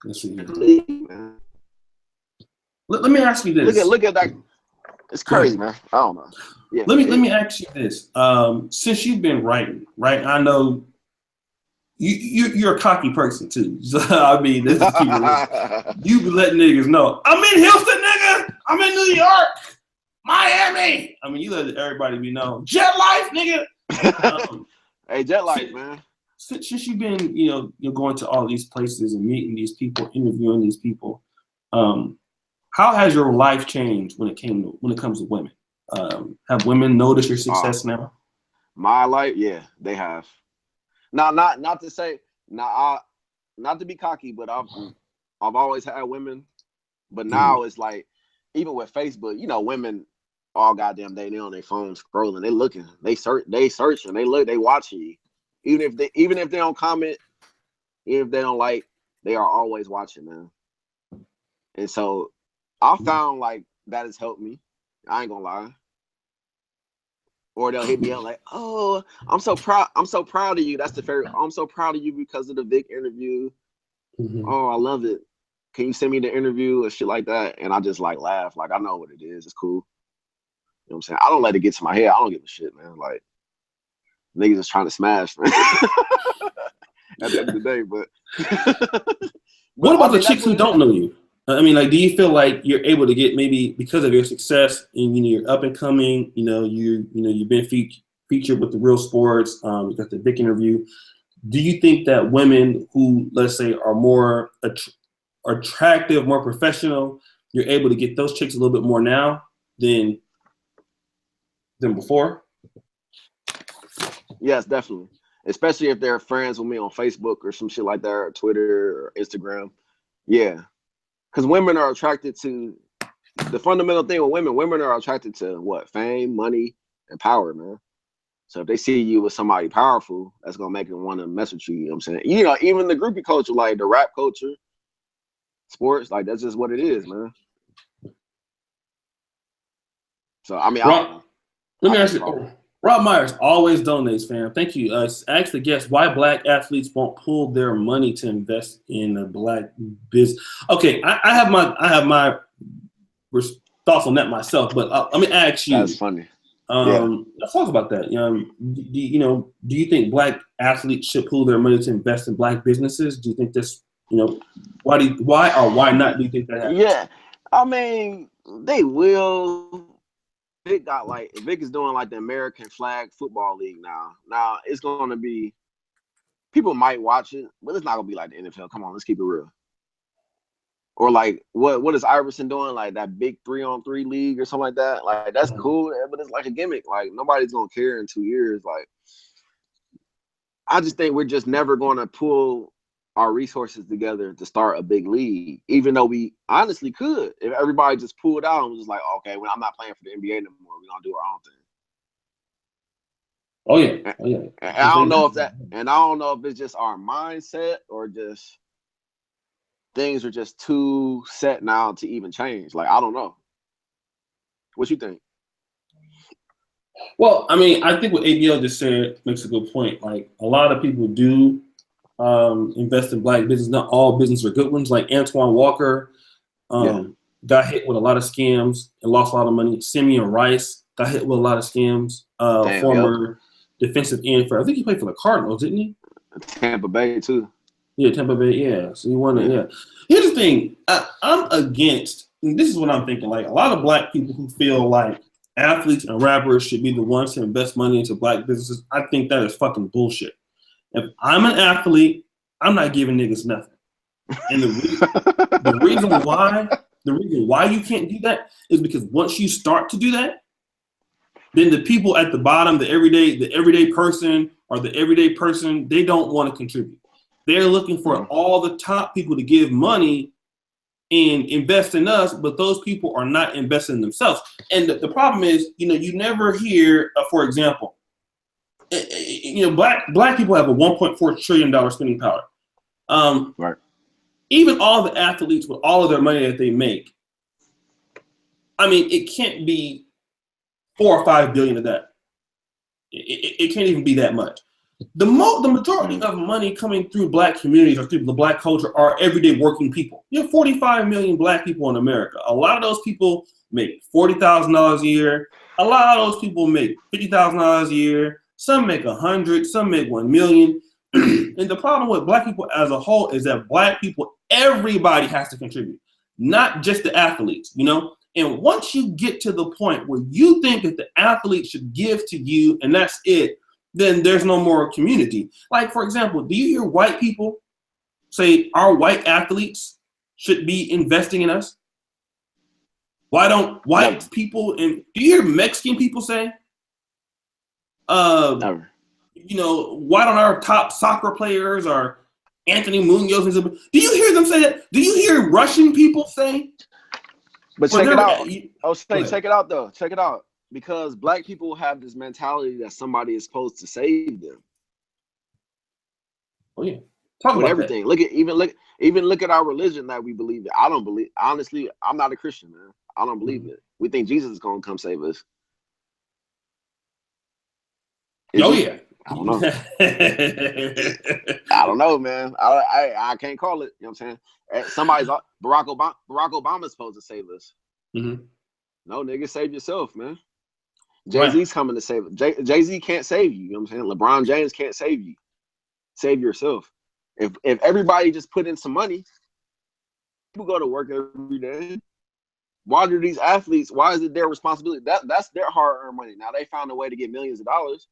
let's see here. Let me ask you this. Look at that. It's crazy, man. I don't know. Yeah. Let me ask you this. Since you've been writing, right? I know you're a cocky person too. So, I mean, this is you be letting niggas know. I'm in Houston, nigga. I'm in New York, Miami. I mean, you let everybody be known. Jet life, nigh. Hey, jet life, man. Since you've been, you're going to all these places and meeting these people, interviewing these people, how has your life changed when it comes to women? Have women noticed your success now? My life, yeah, they have. Now, not to say, not to be cocky, but I've always had women, but now it's like, even with Facebook, women all goddamn day they on their phone scrolling, they looking, they searching, they look, they watching you, even if they don't comment, even if they don't like, they are always watching, man. And so I found like that has helped me. I ain't gonna lie. Or they'll hit me up like, "Oh, I'm so proud of you." That's the favorite. I'm so proud of you because of the Vick interview. Oh, I love it. Can you send me the interview or shit like that? And I just like laugh, like I know what it is. It's cool. You know what I'm saying? I don't let it get to my head. I don't give a shit, man. Like niggas is trying to smash, man. At the end of the day, but what about the chicks who don't know you? I mean, like, do you feel like you're able to get, maybe because of your success and you're up and coming, you've been featured with the Real Sports, you got the Vick interview. Do you think that women who, let's say, are more attractive, more professional, you're able to get those chicks a little bit more now than before? Yes, definitely. Especially if they're friends with me on Facebook or some shit like that, or Twitter or Instagram. Yeah. Because women are attracted to the fundamental thing with women. Women are attracted to what? Fame, money, and power, man. So if they see you with somebody powerful, that's gonna make them want to mess with you. You know what I'm saying? Even the groupie culture, like the rap culture, sports, like that's just what it is, man. So I mean, Rob, let me ask you. Rob Myers always donates, fam. Thank you. Ask the guest why Black athletes won't pool their money to invest in a Black business. Okay, I have my thoughts on that myself, but let me ask you. That's funny. Let's talk about that. Do you think Black athletes should pool their money to invest in Black businesses? Do you think this? Why or why not? Do you think that happens? Yeah, I mean, they will. Vick is doing like the American Flag Football League now. Now it's gonna be, people might watch it, but it's not gonna be like the NFL. Come on, let's keep it real. Or like what is Iverson doing? Like that big 3-on-3 league or something like that. Like that's cool, but it's like a gimmick. Like nobody's gonna care in 2 years. Like I just think we're just never gonna pull our resources together to start a big league, even though we honestly could. If everybody just pulled out and was just like, okay, well, I'm not playing for the NBA no more. We're gonna do our own thing. Oh yeah. Oh yeah. And I don't know if it's just our mindset or just things are just too set now to even change. Like, I don't know. What you think? Well, I mean, I think what ABL just said makes a good point. Like, a lot of people do invest in black business. Not all businesses are good ones. Like Antoine Walker got hit with a lot of scams and lost a lot of money. Simeon Rice got hit with a lot of scams. Former defensive end for, I think he played for the Cardinals, didn't he? Tampa Bay too. Yeah, Tampa Bay. Yeah, so he won it. Yeah. Here's the thing. I'm against. This is what I'm thinking. Like, a lot of black people who feel like athletes and rappers should be the ones to invest money into black businesses. I think that is fucking bullshit. If I'm an athlete, I'm not giving niggas nothing. And the reason why you can't do that is because once you start to do that, then the people at the bottom, the everyday person, they don't want to contribute. They're looking for all the top people to give money and invest in us, but those people are not investing in themselves. And the problem is, you never hear, for example, black people have a $1.4 trillion spending power. Right. Even all the athletes with all of their money that they make, I mean, it can't be 4 or 5 billion of that. It can't even be that much. The majority of money coming through black communities or through the black culture are everyday working people. You have 45 million black people in America. A lot of those people make $40,000 a year. A lot of those people make $50,000 a year. Some make 100. Some make 1 million. And the problem with black people as a whole is that black people, everybody has to contribute, not just the athletes, And once you get to the point where you think that the athlete should give to you and that's it, then there's no more community. Like, for example, do you hear white people say our white athletes should be investing in us? Why don't white people, and do you hear Mexican people say, Never. Why don't our top soccer players or Anthony Munoz, do you hear them say that? Do you hear Russian people say? But check it out. Check it out though. Check it out. Because black people have this mentality that somebody is supposed to save them. Oh yeah. Talk about everything. That. Look at our religion that we believe in. I don't believe. Honestly, I'm not a Christian, man. I don't believe it. We think Jesus is gonna come save us. Yeah. I don't know. I don't know, man. I can't call it. You know what I'm saying? Barack Obama's supposed to save us. Mm-hmm. No, nigga, save yourself, man. Jay-Z's coming to save it. Jay-Z can't save you. You know what I'm saying? LeBron James can't save you. Save yourself. If everybody just put in some money, people go to work every day. Why do these athletes, why is it their responsibility? That's their hard-earned money. Now they found a way to get millions of dollars.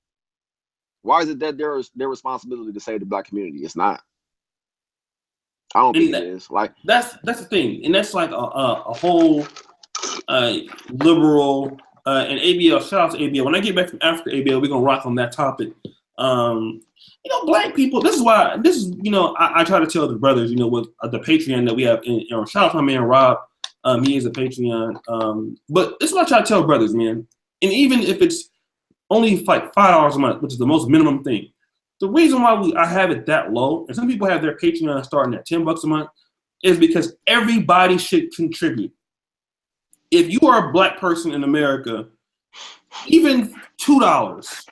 Why is it that their responsibility to save the black community? It's not. I don't think it is. Like that's the thing, and that's like a whole liberal and ABL. Shout out to ABL. When I get back from Africa, ABL, we're gonna rock on that topic. Black people. This is I try to tell the brothers, with the Patreon that we have. Shout out to my man Rob. He is a Patreon. But this is what I try to tell brothers, man. And even if it's only like $5 a month, which is the most minimum thing. The reason why I have it that low, and some people have their Patreon starting at $10 a month, is because everybody should contribute. If you are a black person in America, even $2,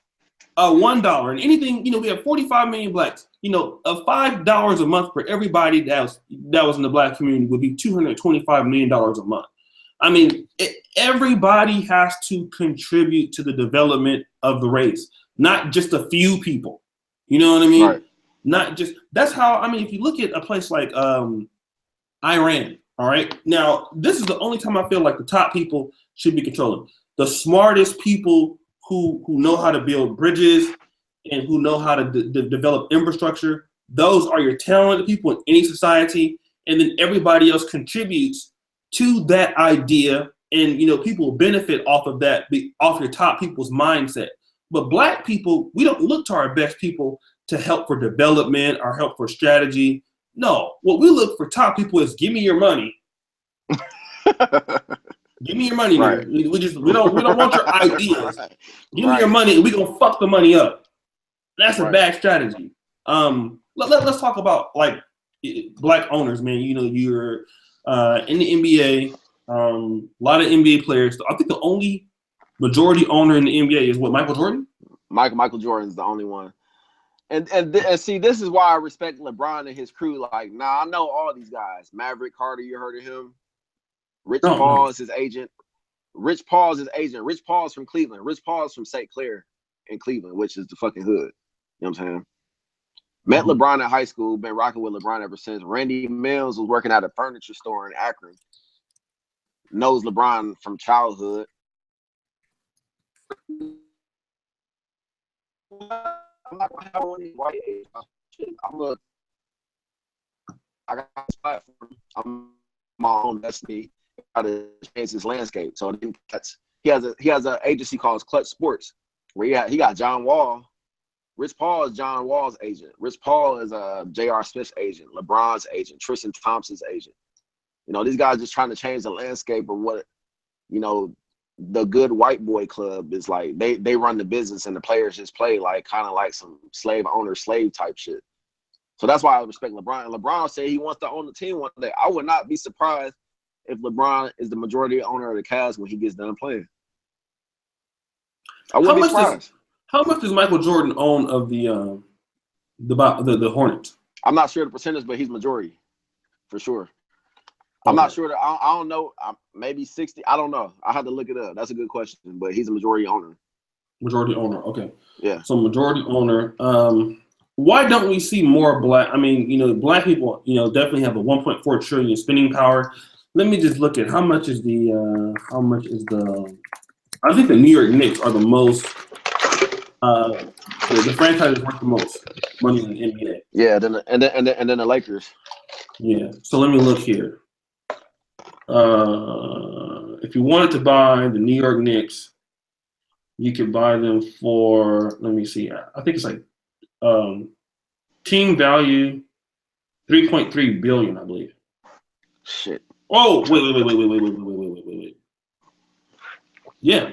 $1, and anything, we have 45 million blacks. $5 a month for everybody that was in the black community would be $225 million a month. I mean, everybody has to contribute to the development of the race, not just a few people. You know what I mean? Right. Not just, that's how, I mean, if you look at a place like Iran, all right? Now, this is the only time I feel like the top people should be controlling. The smartest people who know how to build bridges and who know how to develop infrastructure, those are your talented people in any society. And then everybody else contributes to that idea, and people benefit off of that, off your top people's mindset. But black people, we don't look to our best people to help for development or help for strategy. No, what we look for top people is give me your money. Give me your money, Right. nigga. We don't want your ideas. Right. Give me your money, and we gonna fuck the money up. That's a Right. bad strategy. Let's talk about like black owners, man. You know, you're in the NBA. A lot of NBA players. I think the only majority owner in the NBA is what, Michael Jordan? Michael Jordan's the only one. And see, this is why I respect LeBron and his crew. Like, I know all these guys. Maverick Carter, you heard of him? Rich Paul is his agent. Rich Paul is from Cleveland. Rich Paul is from St. Clair in Cleveland, which is the fucking hood. You know what I'm saying? Met LeBron in high school, been rocking with LeBron ever since. Randy Mills was working at a furniture store in Akron. Knows LeBron from childhood. I'm not gonna have one of these white age. I got this platform. I'm my own destiny. Try to change his landscape. So he has an agency called Clutch Sports, where he got John Wall. Rich Paul is John Wall's agent. Rich Paul is J.R. Smith's agent, LeBron's agent, Tristan Thompson's agent. You know, these guys just trying to change the landscape of what, you know, the good white boy club is like. They run the business and the players just play like kind of like some slave owner, slave type shit. So that's why I respect LeBron. And LeBron said he wants to own the team one day. I would not be surprised if LeBron is the majority owner of the Cavs when he gets done playing. I wouldn't be surprised. How much does Michael Jordan own of the Hornets? I'm not sure the percentage, but he's majority for sure. Okay. I'm not sure. I don't know. Maybe 60. I don't know. I had to look it up. That's a good question, but he's a majority owner. Majority owner. Okay. Yeah. So majority owner. Why don't we see more black? I mean, you know, black people, you know, definitely have a 1.4 trillion spending power. Let me just look at how much is the. I think the New York Knicks are the most. The franchise is worth the most money in the NBA. Yeah, and then the Lakers. Yeah. So let me look here. If you wanted to buy the New York Knicks, you could buy them for. Let me see. I think it's like team value, $3.3 billion, I believe. Shit. Oh, wait. Yeah.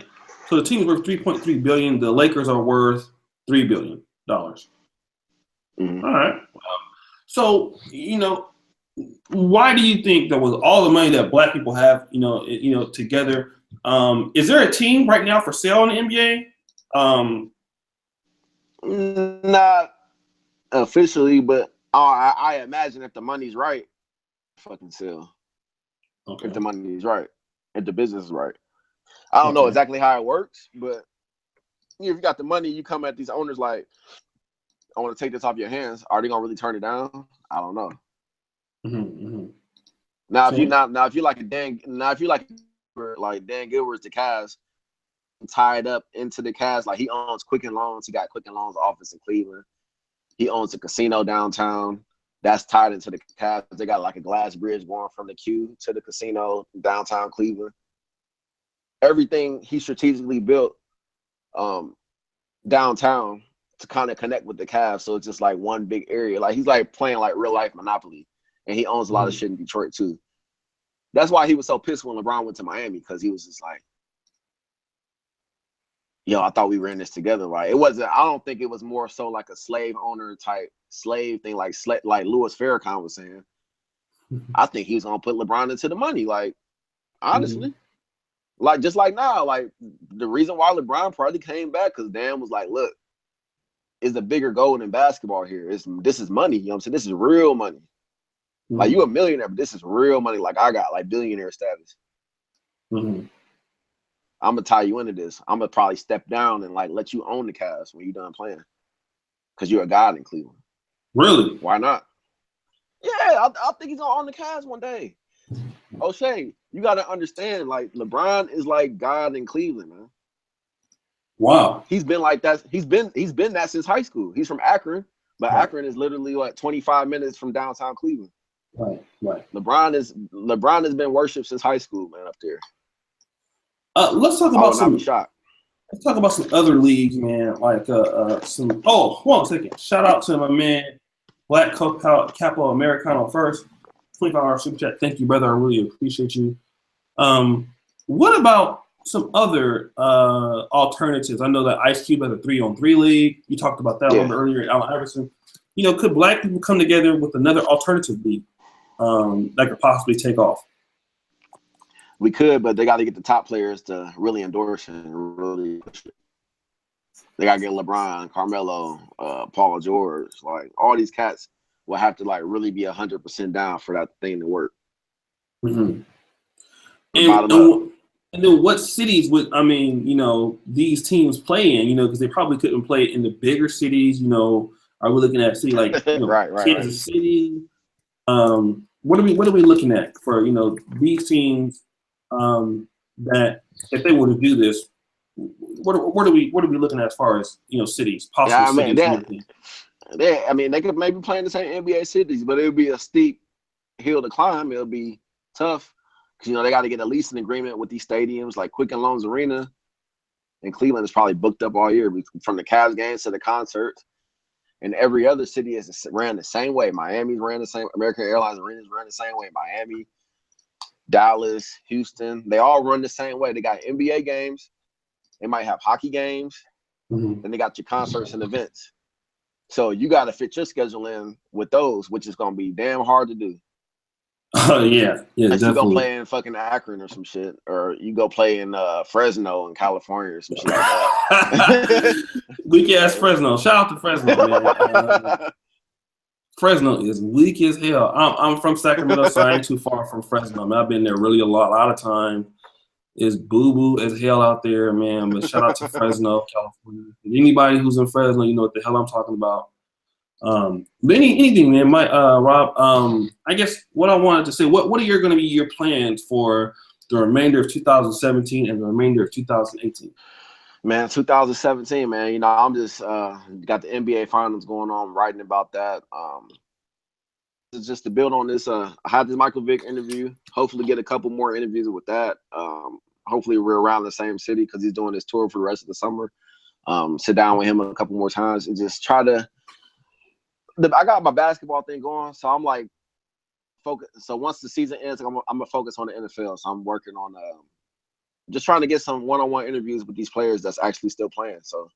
So the team is worth $3.3 billion. The Lakers are worth $3 billion. Mm-hmm. All right. So, you know, why do you think that with all the money that black people have, you know, together, is there a team right now for sale in the NBA? Not officially, but I imagine if the money's right, fucking sell. Okay. If the money's right, if the business is right. I don't know exactly how it works, but if you got the money, you come at these owners like, I want to take this off your hands. Are they gonna really turn it down? I don't know. Mm-hmm. Now, if you like Dan Gilbert's the Cavs, tied up into the Cavs, like he owns Quicken Loans. He got Quicken Loans office in Cleveland. He owns a casino downtown that's tied into the Cavs. They got like a glass bridge going from the Q to the casino downtown Cleveland. Everything he strategically built downtown to kind of connect with the Cavs. So it's just like one big area. Like he's like playing like real life Monopoly. And he owns a lot of shit in Detroit too. That's why he was so pissed when LeBron went to Miami, because he was just like, yo, I thought we were in this together. Like it wasn't, I don't think it was more so like a slave owner type slave thing like Louis Farrakhan was saying. I think he was gonna put LeBron into the money. Like, honestly. Like just like now, like the reason why LeBron probably came back because Dan was like, look, it's a bigger goal than basketball here. This is money, you know what I'm saying? This is real money. Like you a millionaire, but this is real money. Like I got like billionaire status. I'm gonna tie you into this. I'm gonna probably step down and like let you own the Cavs when you're done playing, because you're a god in Cleveland. Really? Why not? Yeah, I think he's gonna own the Cavs one day. O'Shea, you gotta understand, like LeBron is like God in Cleveland, man. Wow. He's been like that. He's been that since high school. He's from Akron, but Akron is literally like 25 minutes from downtown Cleveland. Right. LeBron has been worshipped since high school, man, up there. Let's talk about some. Let's talk about some other leagues, man. Like some. Oh, hold on a second. Shout out to my man, Black Capo Americano first. $25 super chat. Thank you, brother. I really appreciate you. What about some other alternatives? I know that Ice Cube has a 3-on-3 league. You talked about that a little bit earlier, Allen Iverson. You know, could black people come together with another alternative league that could possibly take off? We could, but they got to get the top players to really endorse it and really push it. They got to get LeBron, Carmelo, Paul George. Like, all these cats will have to, like, really be 100% down for that thing to work. Mm-hmm. And then what cities would, I mean, you know, these teams play in, you know, because they probably couldn't play in the bigger cities, you know. Are we looking at a city like, you know, Kansas City? What are we looking at for, you know, these teams that if they were to do this, what are we looking at as far as, you know, cities, possible cities? They could maybe play in the same NBA cities, but it would be a steep hill to climb. It'll be tough because, you know, they got to get at least an agreement with these stadiums like Quicken Loans Arena in Cleveland is probably booked up all year from the Cavs games to the concerts. And every other city is ran the same way. Miami's ran the same. American Airlines Arenas ran the same way. Miami, Dallas, Houston, they all run the same way. They got NBA games. They might have hockey games. Mm-hmm. And they got your concerts and events. So you got to fit your schedule in with those, which is going to be damn hard to do. Oh, yeah, Unless definitely. You go play in fucking Akron or some shit, or you go play in Fresno in California or some shit like that. Weak ass Fresno. Shout out to Fresno, man. Fresno is weak as hell. I'm from Sacramento, so I ain't too far from Fresno. Man, I've been there really a lot of time. It's boo-boo as hell out there, man. But shout out to Fresno, California. Anybody who's in Fresno, you know what the hell I'm talking about. But anything, man, Rob. I guess what I wanted to say, what are going to be your plans for the remainder of 2017 and the remainder of 2018? Man, 2017, man. You know, I'm just got the NBA Finals going on. I'm writing about that. Just to build on this, I had this Michael Vick interview. Hopefully, get a couple more interviews with that. Hopefully, we're around the same city because he's doing his tour for the rest of the summer. Sit down with him a couple more times and just try to. I got my basketball thing going, so I'm like focus. So once the season ends, I'm gonna focus on the NFL. So I'm working on just trying to get some one-on-one interviews with these players that's actually still playing. So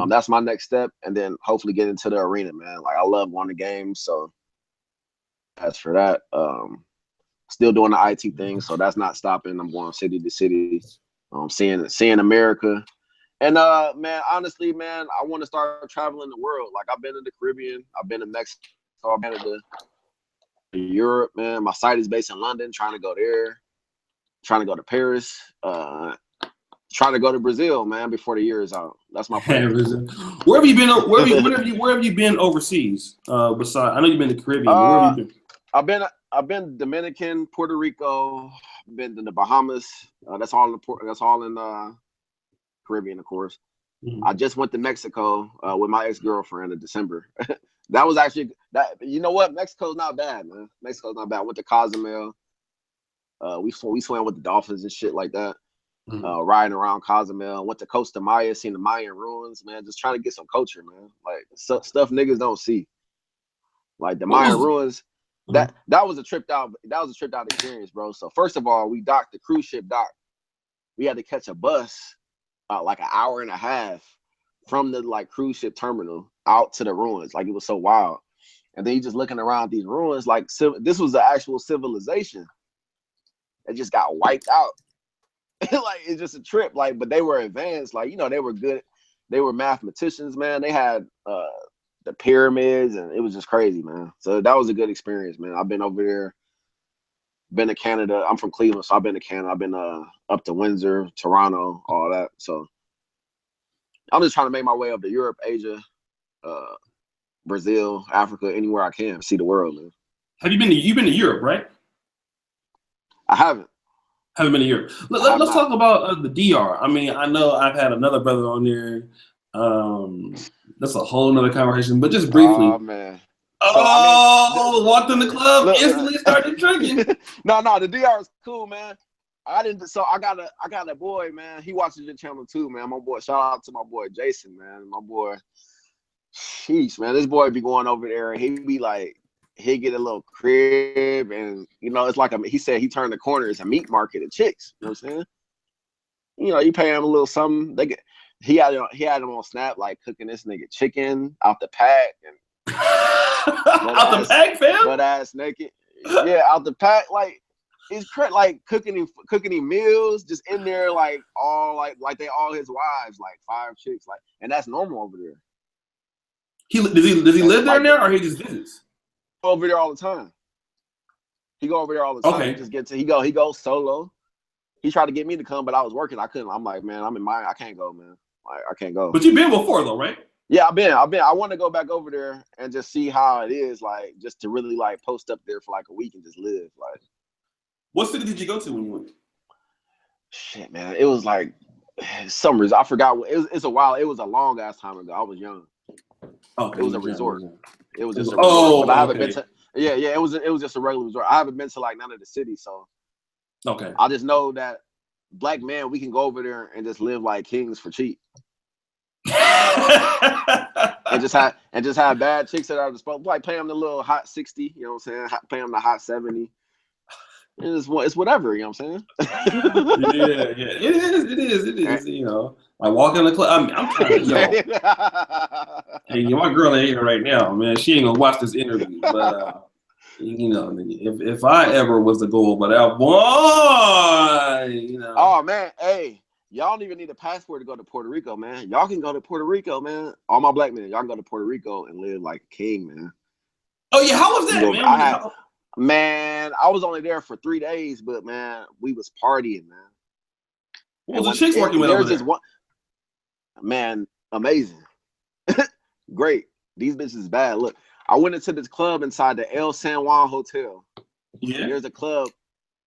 that's my next step, and then hopefully get into the arena, man. Like, I love going to games, so as for that, still doing the IT thing, so that's not stopping. I'm going city to city, seeing America. And man, honestly, man, I want to start traveling the world. Like, I've been to the Caribbean, I've been to Mexico, I've been to Europe, man. My site is based in London, trying to go there, trying to go to Paris, trying to go to Brazil, man, before the year is out. That's my plan. Where have you been? Where have you been overseas? Besides, I know you've been to the Caribbean. But where have you been? I've been Dominican, Puerto Rico, been to the Bahamas. That's all in Caribbean, of course. I just went to Mexico with my ex-girlfriend in December. That was actually that. You know what? Mexico's not bad, man. Mexico's not bad. I went to Cozumel. We swam with the dolphins and shit like that. Riding around Cozumel. Went to Costa Maya, seen the Mayan ruins, man. Just trying to get some culture, man. Like, stuff niggas don't see. Like the Mayan ruins. That was a tripped out experience, bro. So first of all, we docked the cruise ship dock. We had to catch a bus like an hour and a half from the like cruise ship terminal out to the ruins. Like, it was so wild. And then you just looking around these ruins, like this was the actual civilization. It just got wiped out. Like, it's just a trip. Like, but they were advanced. Like, you know, they were good. They were mathematicians, man. They had the pyramids, and it was just crazy, man. So that was a good experience, man. I've been over there. Been to Canada. I'm from Cleveland, so I've been to Canada. I've been up to Windsor, Toronto, all that. So I'm just trying to make my way up to Europe, Asia, Brazil, Africa, anywhere I can, see the world, man. Have you been to Europe, right? I haven't. Haven't been to Europe. Let's talk about the DR. I mean, I know I've had another brother on there. That's a whole nother conversation, but just briefly. Oh, man. Walked in the club, instantly started drinking. No, the DR is cool, man. I got a boy, man. He watches the channel too, man. My boy, shout out to my boy Jason, man. My boy, sheesh, man. This boy be going over there and he be like, he get a little crib, and you know, it's like he said he turned the corner. It's a meat market of chicks. You know what I'm saying? You know, you pay him a little something. He had him on Snap like cooking this nigga chicken out the pack and out the pack, fam. Butt ass naked. Yeah, out the pack. Like it's like cooking him meals just in there like all like they all his wives, like 5 chicks, like, and that's normal over there. Does he live there now, or he just visits? Over there all the time. He go over there all the time. Okay. He just he goes solo. He tried to get me to come, but I was working. I couldn't. I'm like, man, I'm in I can't go, man. Like, I can't go. But you've been before though, right? Yeah, I've been. I want to go back over there and just see how it is, like, just to really like post up there for like a week and just live. Like, what city did you go to when you went? Shit, man, it was like summers. I forgot. It's a while. It was a long ass time ago. I was young. Oh, it was a resort. It was just a resort. Oh, but I haven't been to. Yeah. It was just a regular resort. I haven't been to like none of the cities, so. Okay. I just know that black man, we can go over there and just live like kings for cheap. and just have bad chicks at our disposal. Like pay them the little hot 60, you know what I'm saying? Pay them the hot 70. It's whatever, you know what I'm saying? yeah. It is. You know, like walking in the club. I'm trying to, hey, my girl ain't here right now, man. She ain't gonna watch this interview, but you know, if I ever was to go over that, boy, you know. Oh man, hey, y'all don't even need a passport to go to Puerto Rico, man. Y'all can go to Puerto Rico, man. All my black men, y'all can go to Puerto Rico and live like a king, man. Oh yeah, how was that, man? Man, I was only there for 3 days, but man, we was partying, man. What was the chicks working with over there? Man, amazing. Great. These bitches is bad. Look, I went into this club inside the El San Juan Hotel. Yeah. There's a club.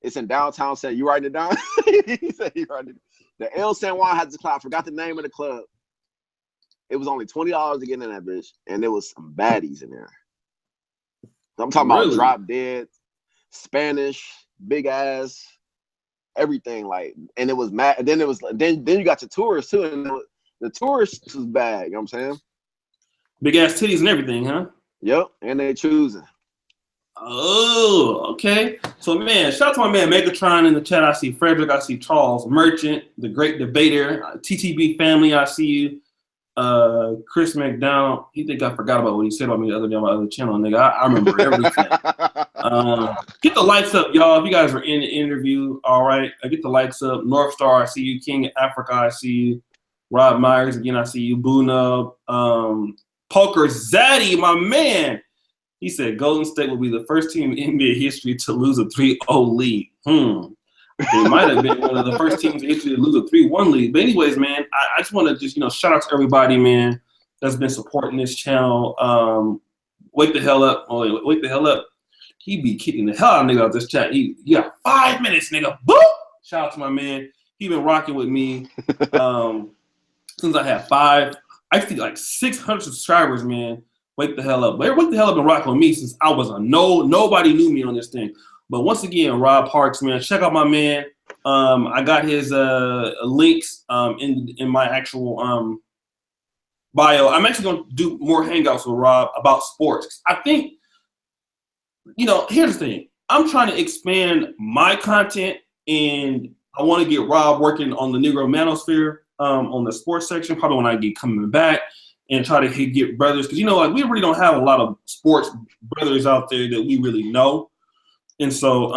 It's in downtown. Said, you writing it down? He said, you writing it. The El San Juan has this club. I forgot the name of the club. It was only $20 to get in that bitch, and there was some baddies in there. I'm talking about drop dead, Spanish, big ass, everything, like, and it was mad. And then you got the tourists too, and the tourists was bad. You know what I'm saying? Big ass titties and everything, huh? Yep, and they choosing. Oh, okay. So man, shout out to my man Megatron in the chat. I see Frederick. I see Charles Merchant, the great debater. TTB family. I see you. Chris McDowell, he think I forgot about what he said about me the other day on my other channel, nigga. I remember everything. Get the likes up, y'all. If you guys are in the interview, all right. Get the likes up. North Star, I see you. King of Africa, I see you. Rob Myers, again, I see you. Boona, Poker Zaddy, my man. He said Golden State will be the first team in NBA history to lose a 3-0 lead. It might have been one of the first teams in history to lose a 3-1 lead. But anyways, man, I just want to just, shout out to everybody, man, that's been supporting this channel. Wake the hell up. Oh, wake the hell up. He be kicking the hell out of nigga out this chat. He got 5 minutes, nigga. Boop! Shout out to my man. He been rocking with me since I had 5. I think like 600 subscribers, man. Wake the hell up. Wake the hell up been rocking with me since I was nobody knew me on this thing. But once again, Rob Parks, man, check out my man. I got his links in my actual bio. I'm actually going to do more hangouts with Rob about sports. I think, here's the thing. I'm trying to expand my content, and I want to get Rob working on the Negro Manosphere on the sports section, probably when I get coming back, and try to get brothers. Because, we really don't have a lot of sports brothers out there that we really know. And so,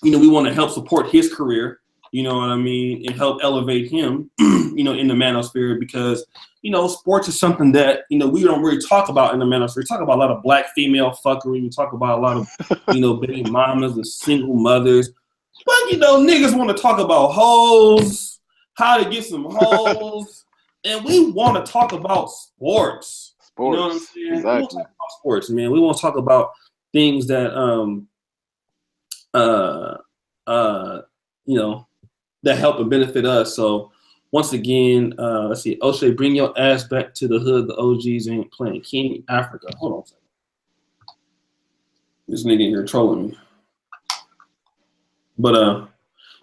we want to help support his career, you know what I mean, and help elevate him, in the manosphere because, sports is something that, we don't really talk about in the manosphere. We talk about a lot of black female fuckery. We talk about a lot of, baby mamas and single mothers. But, niggas want to talk about hoes, how to get some hoes, and we want to talk about sports. You know what I'm saying? Exactly. We want to talk about sports, man. We want to talk about things that, that help and benefit us. So once again, let's see. O'Shea, bring your ass back to the hood. The OGs ain't playing. King Africa. Hold on a second. This nigga in here trolling me. But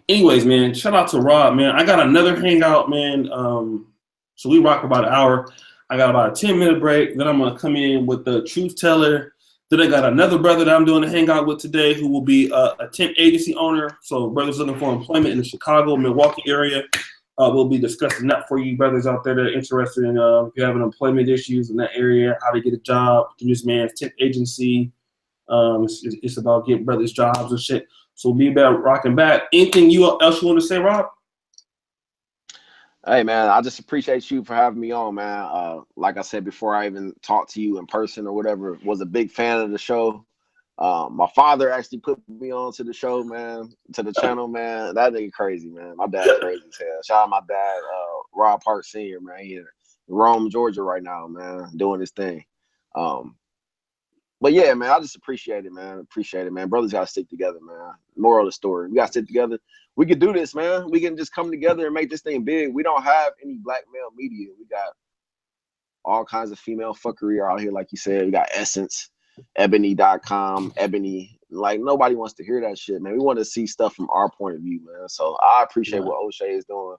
anyways, man, shout out to Rob, man. I got another hangout, man. So we rock about an hour. I got about a 10-minute break. Then I'm gonna come in with the truth teller. Then I got another brother that I'm doing a hangout with today who will be a temp agency owner. So brothers looking for employment in the Chicago, Milwaukee area. We'll be discussing that for you brothers out there that are interested in if you're having employment issues in that area, how to get a job through this man's temp agency. It's about getting brothers jobs and shit. So we'll be about rocking back. Anything else you want to say, Rob? Hey man, I just appreciate you for having me on, man. Like I said before, I even talked to you in person or whatever. Was a big fan of the show. My father actually put me on to the show, man, to the channel, man. That nigga crazy, man. My dad crazy as hell. Shout out my dad, Rob Park Sr., man. He in Rome, Georgia right now, man, doing his thing. But yeah, man, I just appreciate it, man. Appreciate it, man. Brothers gotta stick together, man. Moral of the story. We gotta stick together. We can do this, man. We can just come together and make this thing big. We don't have any black male media. We got all kinds of female fuckery out here, like you said. We got Essence, Ebony.com, Ebony. Like, nobody wants to hear that shit, man. We want to see stuff from our point of view, man. So I appreciate what O'Shea is doing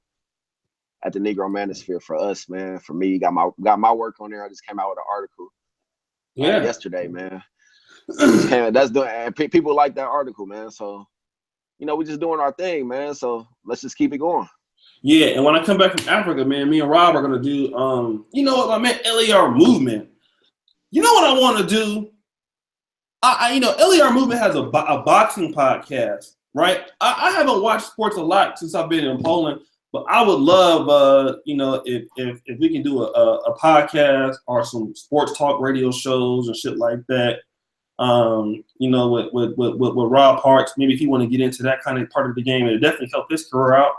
at the Negro Manosphere for us, man. For me, got my work on there. I just came out with an article yesterday, man. That's doing, and people like that article, man. So, you know, we're just doing our thing, man. So let's just keep it going. Yeah, and when I come back from Africa, man, me and Rob are gonna do you know what, my man, LAR Movement. You know what I want to do? You know, LAR Movement has a boxing podcast, right? I haven't watched sports a lot since I've been in Poland, but I would love, you know, if we can do a podcast or some sports talk radio shows and shit like that. You know, with Rob Parks, maybe if you want to get into that kind of part of the game, it'll definitely help his career out.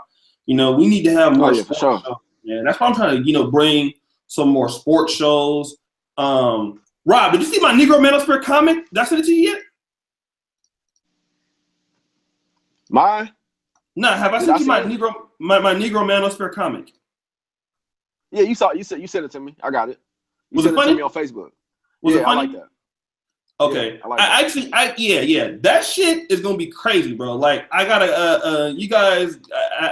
You know, we need to have more sports shows. Yeah, that's why I'm trying to, you know, bring some more sports shows. Rob, did you see my Negro Manosphere comic? Did I send it to you yet? Mine? No, have I sent you my Negro Manosphere comic? Yeah, you saw. You sent it to me. I got it. You Was it funny? To me on Facebook. Was it funny? I like that. Okay. Yeah, I like that. Yeah. That shit is gonna be crazy, bro. Like, I gotta, you guys,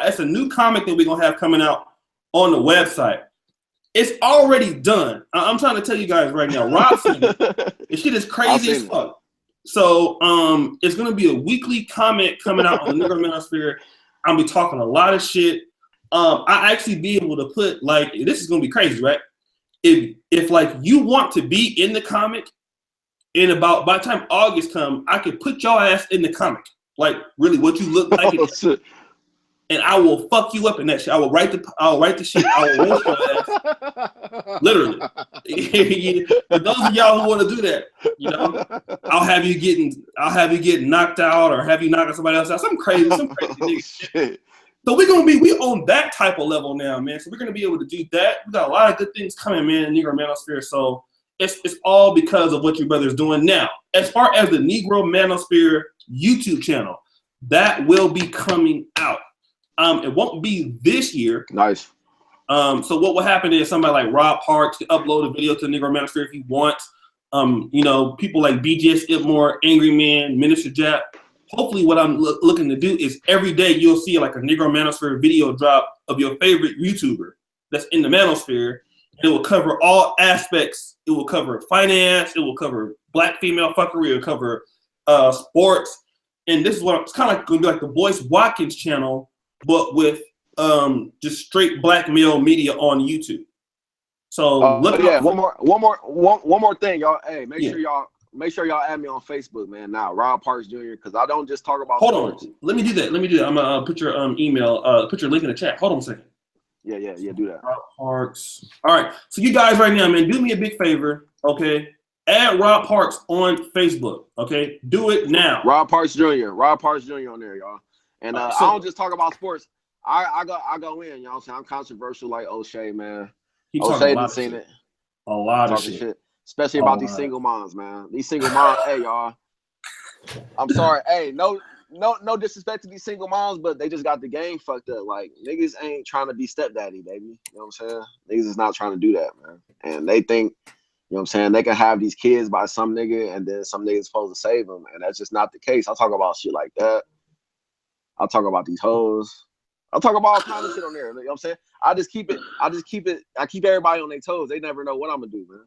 it's a new comic that we're gonna have coming out on the website. It's already done. I'm trying to tell you guys right now. Rob seen it. This shit is crazy as fuck. So, it's gonna be a weekly comic coming out on the Negro Manosphere. I'm gonna be talking a lot of shit. I actually be able to put, like, this is gonna be crazy, right? If like you want to be in the comic, by the time August come, I could put your ass in the comic, like really what you look like, and I will fuck you up in that shit. I will write the shit. I will roast your ass, literally. For those of y'all who want to do that, you know, I'll have you getting knocked out, or have you knock somebody else out. Some crazy shit. So we on that type of level now, man. So we're gonna be able to do that. We got a lot of good things coming, man, in Negro Manosphere. So it's all because of what your brother's doing now. As far as the Negro Manosphere YouTube channel, that will be coming out. It won't be this year. Nice. So what will happen is somebody like Rob Parks can upload a video to the Negro Manosphere if he wants. You know, people like BJ Skidmore, Angry Man, Minister Jap. Hopefully what I'm looking to do is every day you'll see like a Negro Manosphere video drop of your favorite YouTuber that's in the Manosphere. It will cover all aspects. It will cover finance. It will cover black female fuckery. It will cover sports. And this is what it's kind of like going to be like the Boyce Watkins channel, but with just straight black male media on YouTube. So look. Yeah, one more thing, y'all. Hey, make sure y'all add me on Facebook, man. Now, Rob Parks Jr. Because I don't just talk about. Hold on. Let me do that. I'm gonna put your email. Put your link in the chat. Hold on a second. Yeah, do that. Rob Parks. All right. So you guys right now, man, do me a big favor, okay? Add Rob Parks on Facebook, okay? Do it now. Rob Parks Jr. on there, y'all. And I don't just talk about sports. I go in, you know what I'm saying? I'm controversial like O'Shea, man. O'Shea done seen it. A lot of shit. Especially about these single moms, man. These single moms, hey, y'all. I'm sorry. Hey, no disrespect to these single moms, but they just got the game fucked up. Like, niggas ain't trying to be stepdaddy, baby. You know what I'm saying? Niggas is not trying to do that, man. And they think, you know what I'm saying, they can have these kids by some nigga and then some nigga's supposed to save them. And that's just not the case. I'll talk about shit like that. I'll talk about these hoes. I'll talk about all kinds of shit on there. You know what I'm saying? I keep everybody on their toes. They never know what I'm gonna do, man.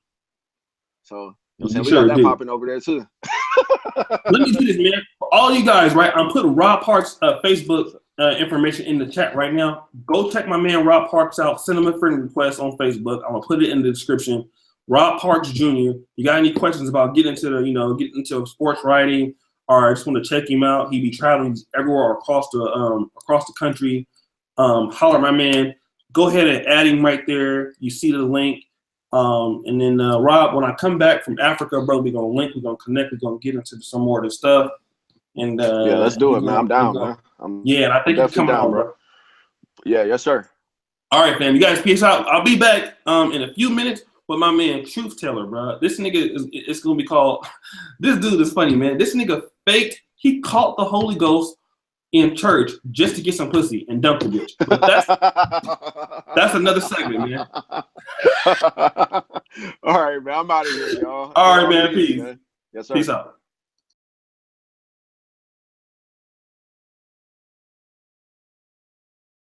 So You know what I'm saying? We sure got that do. popping over there too. Let me do this, man. For all you guys, right? I'm putting Rob Parks' Facebook information in the chat right now. Go check my man Rob Parks out. Send him a friend request on Facebook. I'm gonna put it in the description. Rob Parks Jr. You got any questions about getting into sports writing, or I just want to check him out? He be traveling everywhere across the country. Holler at my man. Go ahead and add him right there. You see the link. And then Rob, when I come back from Africa, bro, we're gonna link, we're gonna connect, we're gonna get into some more of this stuff. And yeah, let's do it, man. I'm down, man. And I think it's coming on, bro. Yeah, yes, sir. All right, fam. You guys, peace out. I'll be back in a few minutes with my man Truth Teller, bro. This nigga it's gonna be called. This dude is funny, man. This nigga faked. He caught the Holy Ghost in church just to get some pussy and dump the bitch. But that's another segment, man. All right, man. I'm out of here, y'all. All right, man. Peace. Man. Yes, sir. Peace out.